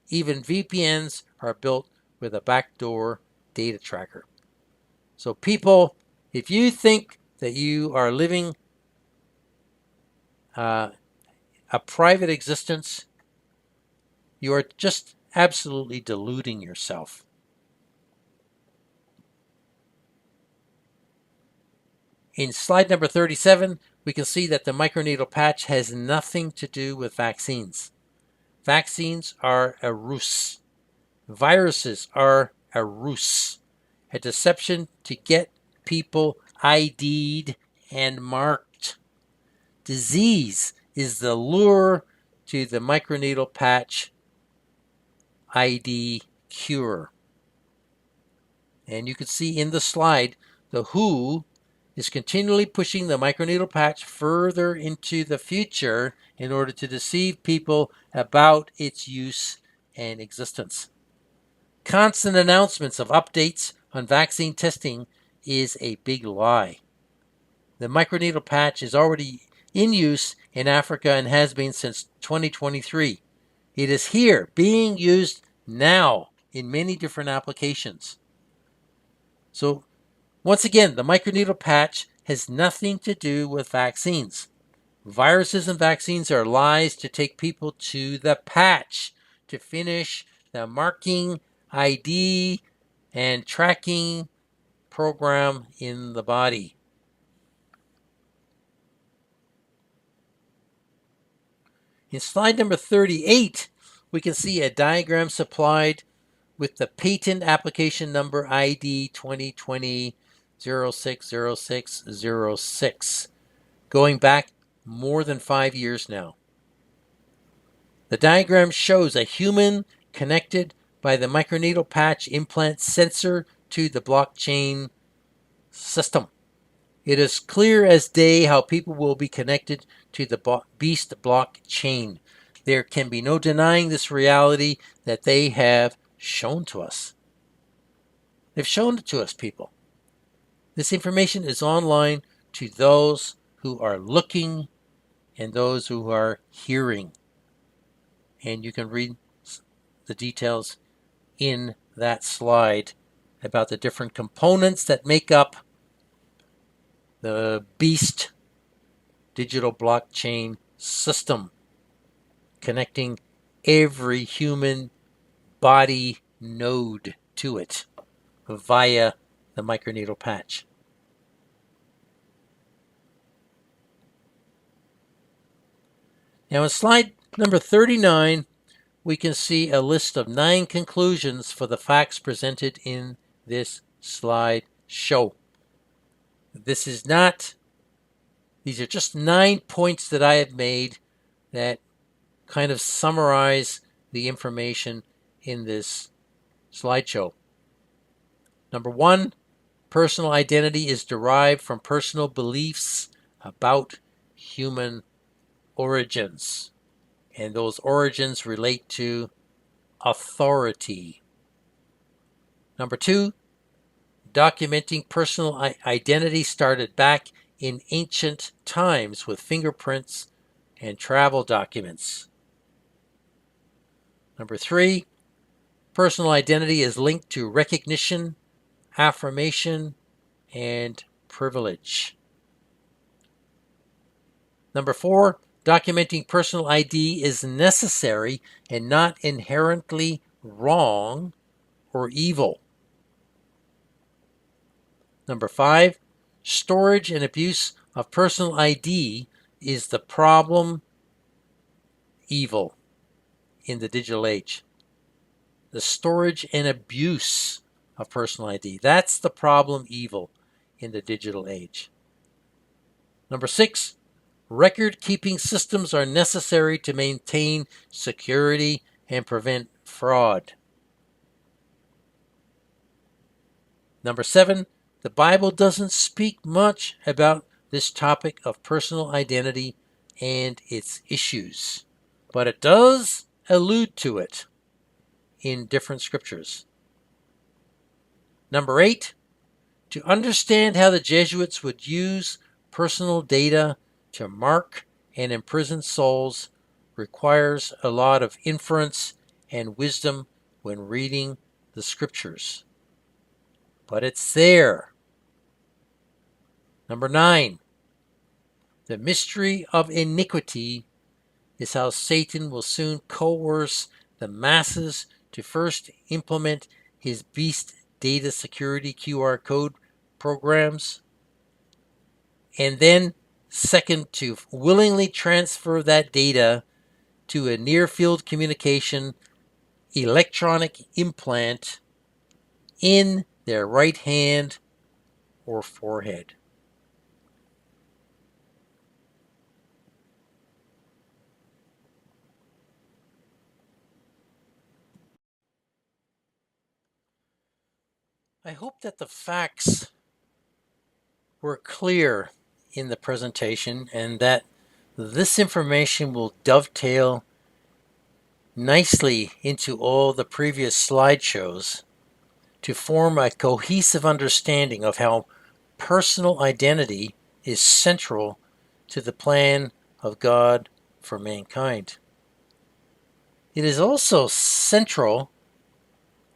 Even VPNs are built with a backdoor data tracker. So people, if you think that you are living a private existence, you are just absolutely deluding yourself. In slide number 37, we can see that the microneedle patch has nothing to do with vaccines. Vaccines are a ruse. Viruses are a ruse. A deception to get people ID'd and marked. Disease is the lure to the microneedle patch ID cure. And you can see in the slide, the WHO is continually pushing the microneedle patch further into the future in order to deceive people about its use and existence. Constant announcements of updates on vaccine testing is a big lie. The microneedle patch is already in use in Africa and has been since 2023. It is here being used now in many different applications. So once again, the microneedle patch has nothing to do with vaccines. Viruses and vaccines are lies to take people to the patch to finish the marking, ID, and tracking program in the body. In slide number 38, we can see a diagram supplied with the patent application number ID 2020 060606, going back more than 5 years now. The diagram shows a human connected by the microneedle patch implant sensor to the blockchain system. It is clear as day how people will be connected to the beast blockchain. There can be no denying this reality that they have shown to us. They've shown it to us, people. This information is online to those who are looking and those who are hearing. And you can read the details in that slide about the different components that make up the beast digital blockchain system, connecting every human body node to it via the microneedle patch. Now in slide number 39, we can see a list of 9 conclusions for the facts presented in this slide show. These are just 9 points that I have made that kind of summarize the information in this slideshow. Number one, personal identity is derived from personal beliefs about human origins. And those origins relate to authority. Number two, documenting personal identity started back in ancient times with fingerprints and travel documents. Number three, personal identity is linked to recognition, affirmation, and privilege. Number four, documenting personal ID is necessary and not inherently wrong or evil. Number five, storage and abuse of personal ID is the problem evil in the digital age. The storage and abuse of personal ID. That's the problem evil in the digital age. Number six, record-keeping systems are necessary to maintain security and prevent fraud. Number seven, the Bible doesn't speak much about this topic of personal identity and its issues, but it does allude to it in different scriptures. Number eight, to understand how the Jesuits would use personal data to mark and imprison souls requires a lot of inference and wisdom when reading the scriptures. But it's there. Number nine, the mystery of iniquity is how Satan will soon coerce the masses to first implement his beast data security QR code programs, and then second, to willingly transfer that data to a near-field communication electronic implant in their right hand or forehead. I hope that the facts were clear in the presentation and that this information will dovetail nicely into all the previous slideshows to form a cohesive understanding of how personal identity is central to the plan of God for mankind. It is also central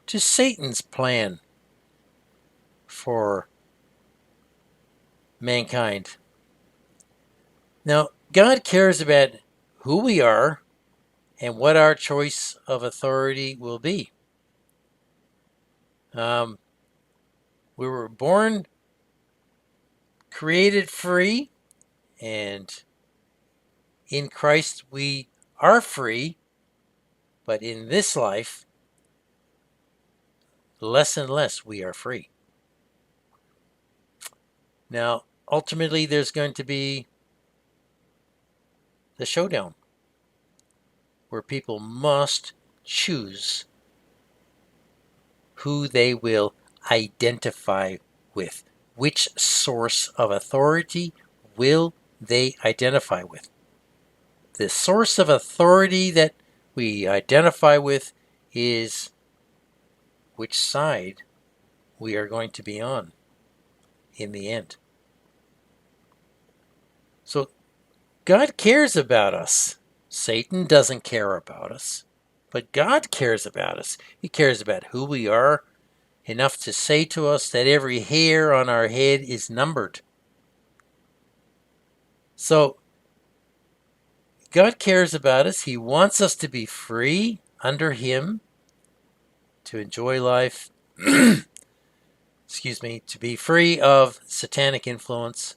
to Satan's plan for mankind. Now, God cares about who we are and what our choice of authority will be. We were born, created free, and in Christ we are free, but in this life, less and less we are free. Now, ultimately, there's going to be the showdown where people must choose who they will identify with. Which source of authority will they identify with? The source of authority that we identify with is which side we are going to be on in the end. So God cares about us. Satan doesn't care about us, but God cares about us. He cares about who we are, enough to say to us that every hair on our head is numbered. So God cares about us. He wants us to be free under Him, to enjoy life, to be free of satanic influence,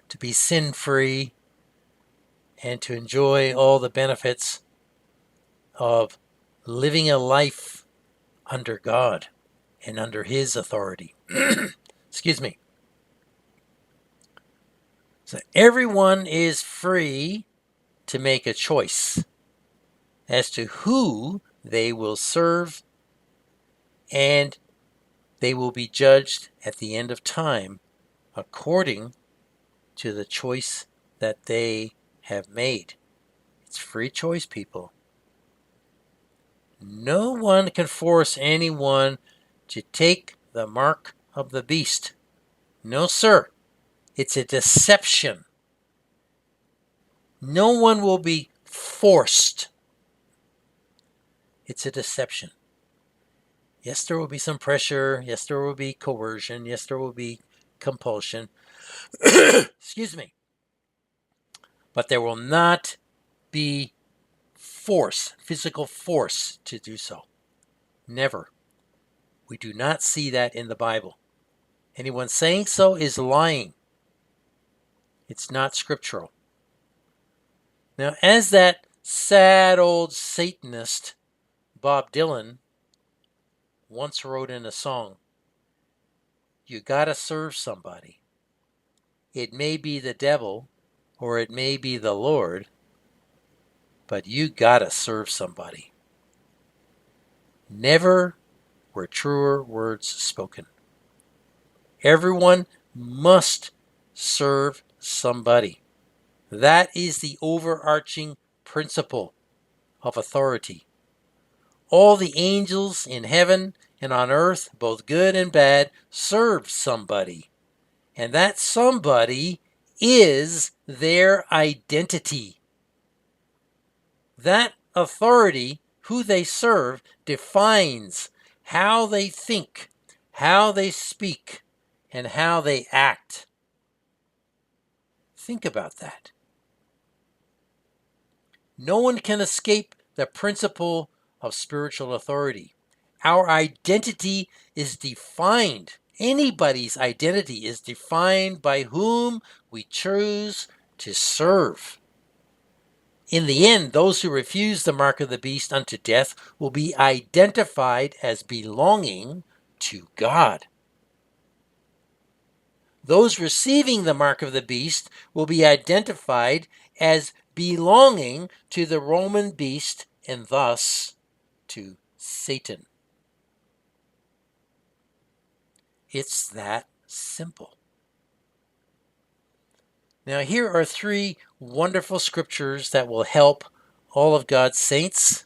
to be sin-free, and to enjoy all the benefits of living a life under God and under His authority. So everyone is free to make a choice as to who they will serve and they will be judged at the end of time according to the choice that they have made. It's free choice, people. No one can force anyone to take the mark of the beast. No, sir. It's a deception. No one will be forced. It's a deception. Yes, there will be some pressure. Yes, there will be coercion. Yes, there will be compulsion. Excuse me. But there will not be force, physical force to do so. Never. We do not see that in the Bible. Anyone saying so is lying. It's not scriptural. Now, as that sad old Satanist, Bob Dylan, once wrote in a song, you gotta serve somebody. It may be the devil or it may be the Lord, but you gotta serve somebody. Never were truer words spoken. Everyone must serve somebody. That is the overarching principle of authority. All the angels in heaven and on earth, both good and bad, serve somebody. And that somebody is their identity. That authority, who they serve, defines how they think, how they speak, and how they act. Think about that. No one can escape the principle of spiritual authority. Our identity is defined. Anybody's identity is defined by whom we choose to serve. In the end, those who refuse the mark of the beast unto death will be identified as belonging to God. Those receiving the mark of the beast will be identified as belonging to the Roman beast and thus to Satan. It's that simple. Now, here are 3 wonderful scriptures that will help all of God's saints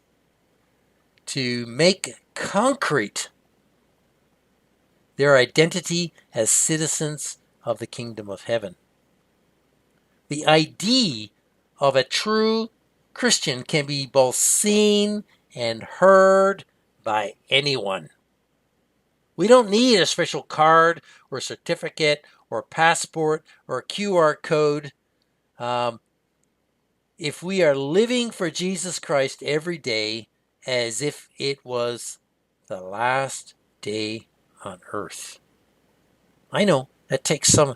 to make concrete their identity as citizens of the kingdom of heaven. The ID of a true Christian can be both seen and heard by anyone. We don't need a special card or certificate or passport or QR code. If we are living for Jesus Christ every day as if it was the last day on earth. I know that takes some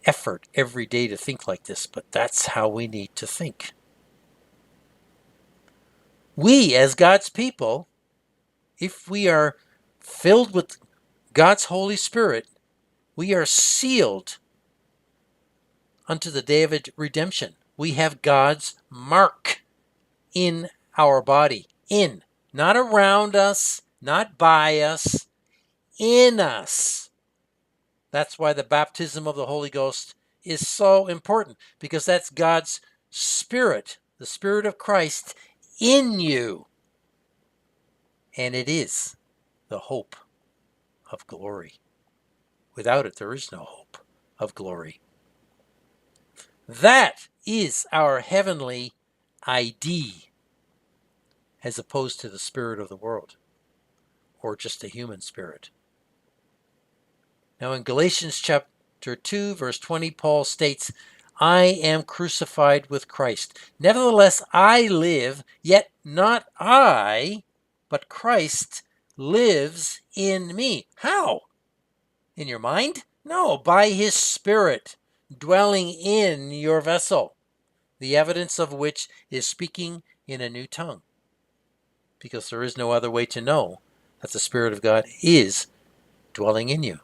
effort every day to think like this, but that's how we need to think. We, as God's people, if we are filled with God's Holy Spirit, we are sealed unto the day of redemption. We have God's mark in our body. In. Not around us, not by us, in us. That's why the baptism of the Holy Ghost is so important, because that's God's Spirit, the Spirit of Christ in you. And it is the hope of glory. Without it, there is no hope of glory. That is our heavenly ID, as opposed to the spirit of the world, or just a human spirit. Now in Galatians chapter 2, verse 20, Paul states, I am crucified with Christ. Nevertheless, I live, yet not I, but Christ lives in me. How? In your mind? No, by his Spirit dwelling in your vessel, the evidence of which is speaking in a new tongue. Because there is no other way to know that the Spirit of God is dwelling in you.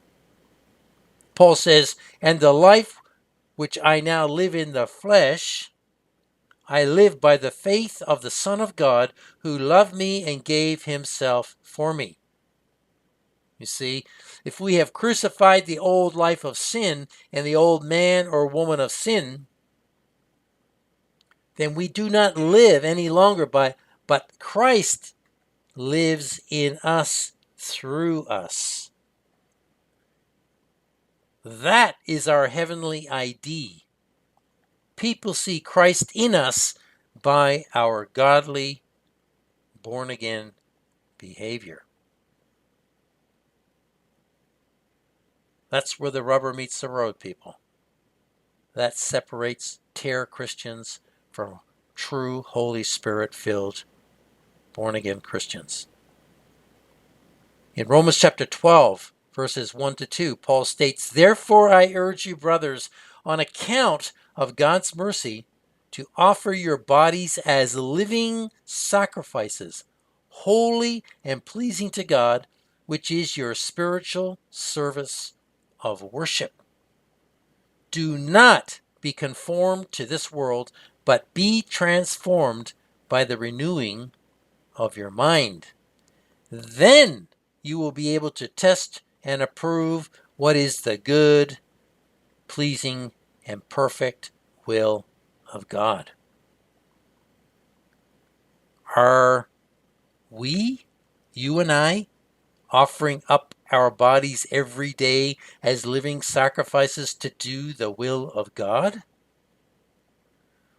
Paul says, and the life which I now live in the flesh, I live by the faith of the Son of God, who loved me and gave himself for me. You see, if we have crucified the old life of sin and the old man or woman of sin, then we do not live any longer but Christ lives in us through us. That is our heavenly ID. People see Christ in us by our godly, born-again behavior. That's where the rubber meets the road, people. That separates terror Christians from true Holy Spirit-filled, born-again Christians. In Romans chapter 12, verses 1 to 2, Paul states, "Therefore I urge you, brothers, on account of God's mercy, to offer your bodies as living sacrifices, holy and pleasing to God, which is your spiritual service of worship. Do not be conformed to this world, but be transformed by the renewing of your mind. Then you will be able to test and approve what is the good, pleasing, and perfect will of God." Are we, you and I, offering up our bodies every day as living sacrifices to do the will of God?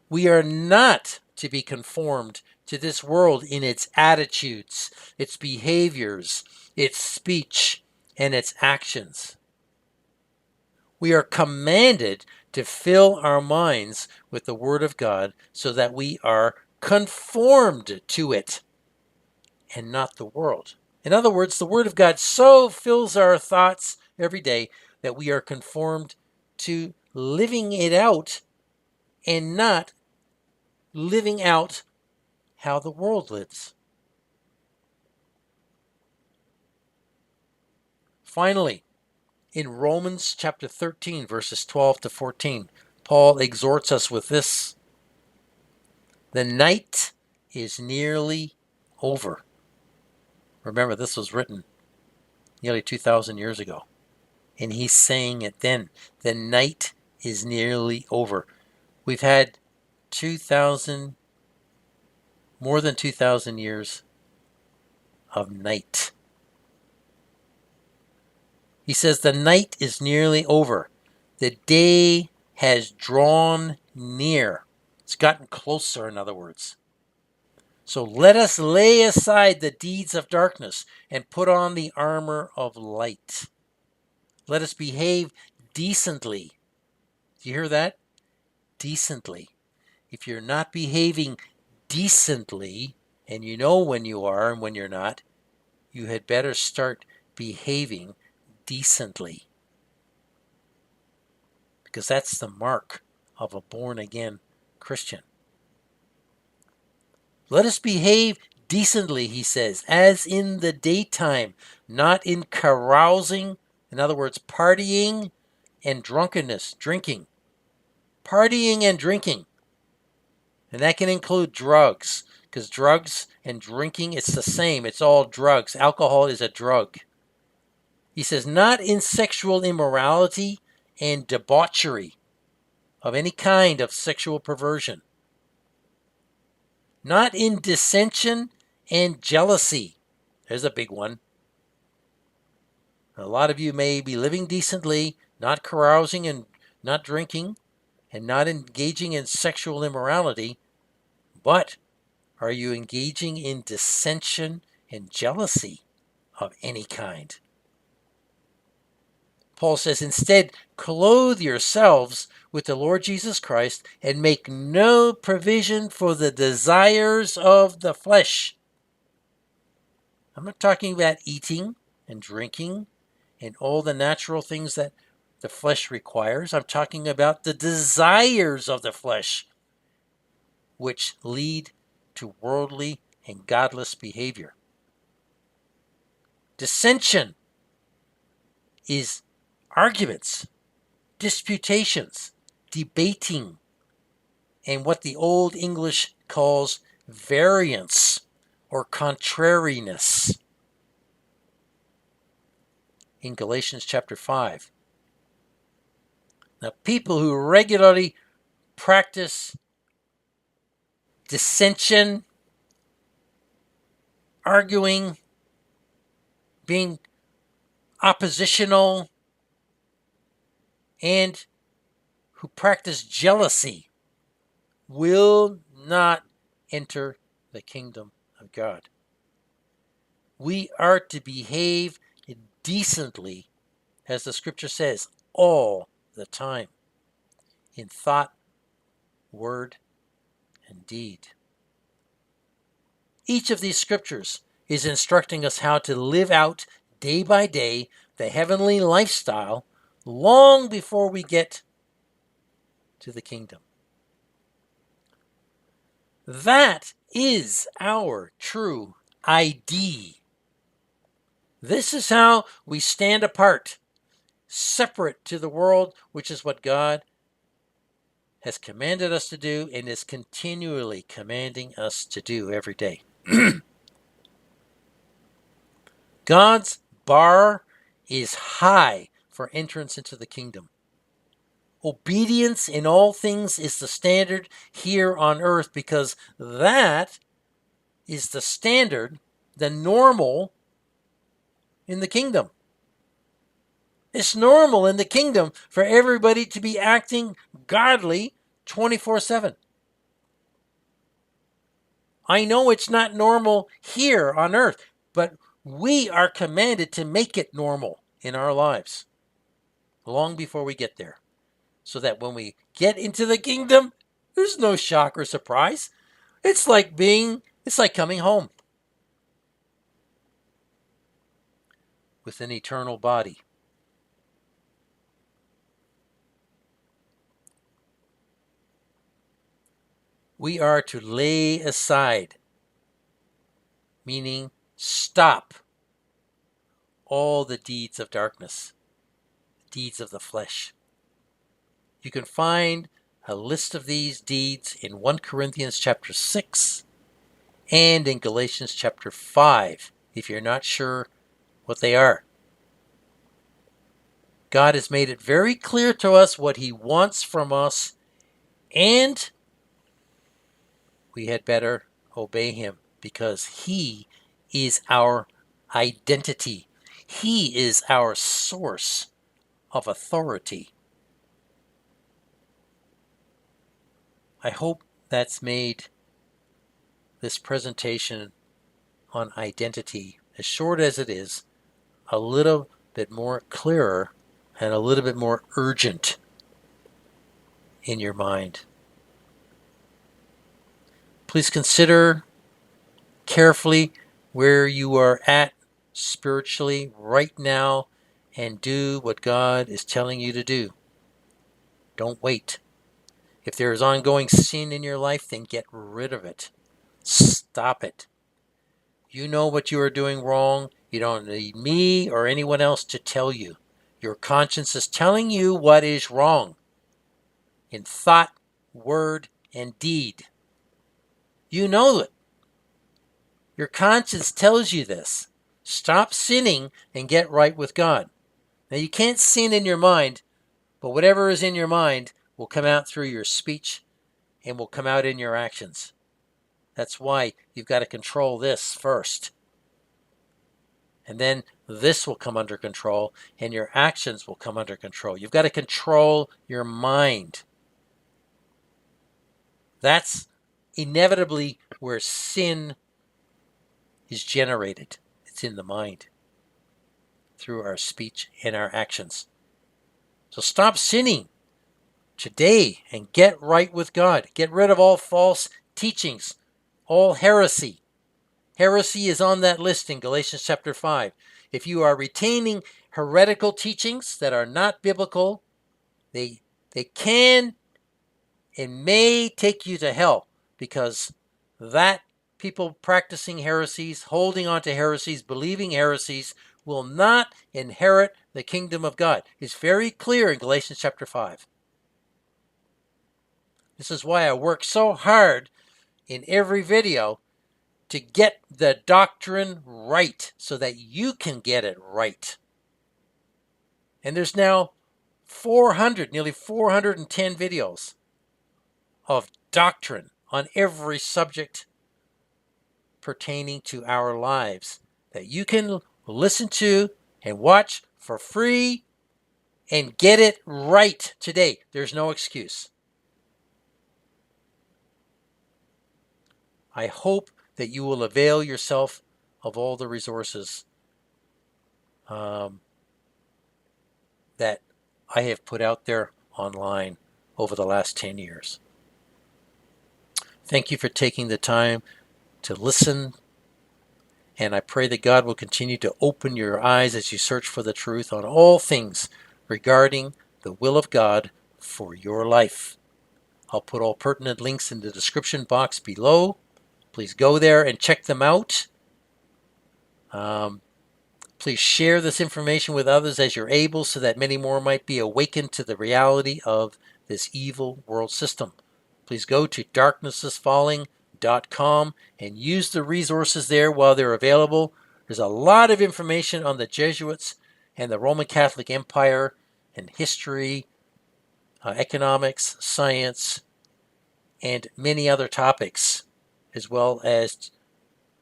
We are not to be conformed to this world in its attitudes, its behaviors, its speech, and its actions. We are commanded to fill our minds with the Word of God so that we are conformed to it and not the world. In other words, the Word of God so fills our thoughts every day that we are conformed to living it out and not living out how the world lives. Finally, in Romans chapter 13, verses 12 to 14, Paul exhorts us with this: "The night is nearly over." Remember, this was written nearly 2,000 years ago. And he's saying it then. The night is nearly over. We've had more than 2,000 years of night. He says the night is nearly over. The day has drawn near. It's gotten closer, in other words. So let us lay aside the deeds of darkness and put on the armor of light. Let us behave decently. Do you hear that? Decently. If you're not behaving decently, and you know when you are and when you're not, you had better start behaving decently. Because that's the mark of a born-again Christian. Let us behave decently, he says, as in the daytime, not in carousing, in other words, partying and drunkenness, drinking. Partying and drinking. And that can include drugs, because drugs and drinking, it's the same. It's all drugs. Alcohol is a drug. He says, not in sexual immorality and debauchery of any kind of sexual perversion. Not in dissension and jealousy. There's a big one. A lot of you may be living decently, not carousing and not drinking, and not engaging in sexual immorality, but are you engaging in dissension and jealousy of any kind? Paul says, instead, clothe yourselves with the Lord Jesus Christ and make no provision for the desires of the flesh. I'm not talking about eating and drinking and all the natural things that the flesh requires. I'm talking about the desires of the flesh, which lead to worldly and godless behavior. Dissension is arguments, disputations, debating, and what the Old English calls variance or contrariness. in Galatians chapter 5. Now, people who regularly practice dissension, arguing, being oppositional, and who practice jealousy will not enter the kingdom of God. We are to behave decently, as the scripture says, all the time, in thought, word, and deed. Each of these scriptures is instructing us how to live out day by day the heavenly lifestyle long before we get to the kingdom. That is our true ID. This is how we stand apart, separate to the world, which is what God has commanded us to do and is continually commanding us to do every day. God's bar is high for entrance into the kingdom. Obedience in all things is the standard here on earth, because that is the standard, the normal in the kingdom. It's normal in the kingdom for everybody to be acting godly 24/7. I know it's not normal here on earth, but we are commanded to make it normal in our lives long before we get there, so that when we get into the kingdom, there's no shock or surprise. It's like coming home with an eternal body. We are to lay aside, meaning stop, all the deeds of darkness, deeds of the flesh. You can find a list of these deeds in 1 Corinthians chapter 6 and in Galatians chapter 5, if you're not sure what they are. God has made it very clear to us what he wants from us, and we had better obey him, because he is our identity. He is our source of authority. I hope that's made this presentation on identity, as short as it is, a little bit more clearer and a little bit more urgent in your mind. Please consider carefully where you are at spiritually right now and do what God is telling you to do. Don't wait. If there is ongoing sin in your life, then get rid of it. Stop it. You know what you are doing wrong. You don't need me or anyone else to tell you. Your conscience is telling you what is wrong in thought, word, and deed. You know it. Your conscience tells you this. Stop sinning and get right with God. Now, you can't sin in your mind, but whatever is in your mind will come out through your speech and will come out in your actions. That's why you've got to control this first. And then this will come under control and your actions will come under control. You've got to control your mind. That's inevitably where sin is generated. It's in the mind, through our speech and our actions. So stop sinning today and get right with God. Get rid of all false teachings, all heresy. Heresy is on that list in Galatians chapter 5. If you are retaining heretical teachings that are not biblical, they can and may take you to hell, because that people practicing heresies, holding on to heresies, believing heresies, will not inherit the kingdom of God. It's very clear in Galatians chapter 5. This is why I work so hard in every video to get the doctrine right, so that you can get it right. And there's now 400, nearly 410 videos of doctrine on every subject pertaining to our lives that you can listen to and watch for free and get it right today. There's no excuse. I hope that you will avail yourself of all the resources that I have put out there online over the last 10 years. Thank you for taking the time to listen, and I pray that God will continue to open your eyes as you search for the truth on all things regarding the will of God for your life. I'll put all pertinent links in the description box below. Please go there and check them out. Please share this information with others as you're able so that many more might be awakened to the reality of this evil world system. Please go to darknessisfalling.com and use the resources there while they're available. There's a lot of information on the Jesuits and the Roman Catholic Empire and history, economics, science, and many other topics, as well as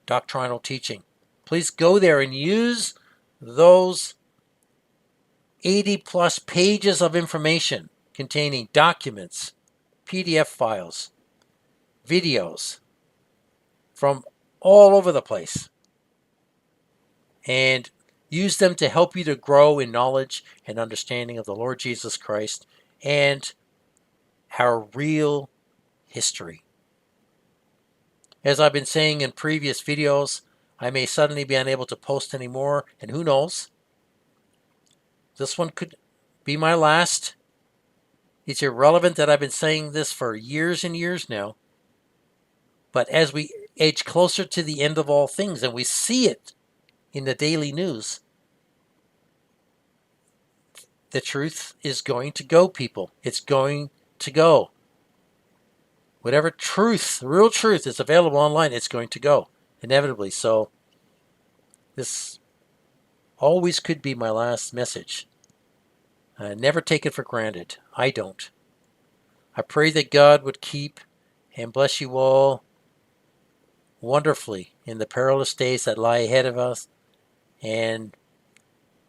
doctrinal teaching. Please go there and use those 80 plus pages of information containing documents, PDF files, videos from all over the place, and use them to help you to grow in knowledge and understanding of the Lord Jesus Christ and our real history. As I've been saying in previous videos, I may suddenly be unable to post anymore, and who knows? This one could be my last. It's irrelevant that I've been saying this for years and years now. But as we edge closer to the end of all things, and we see it in the daily news, the truth is going to go, people. It's going to go. Whatever truth, real truth is available online, it's going to go, inevitably. So this always could be my last message. Never take it for granted. I don't. I pray that God would keep and bless you all wonderfully in the perilous days that lie ahead of us, and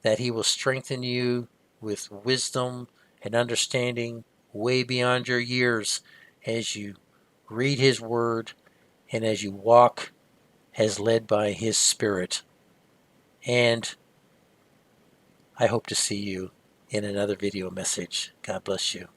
that He will strengthen you with wisdom and understanding way beyond your years as you read His Word and as you walk as led by His Spirit. And I hope to see you in another video message. God bless you.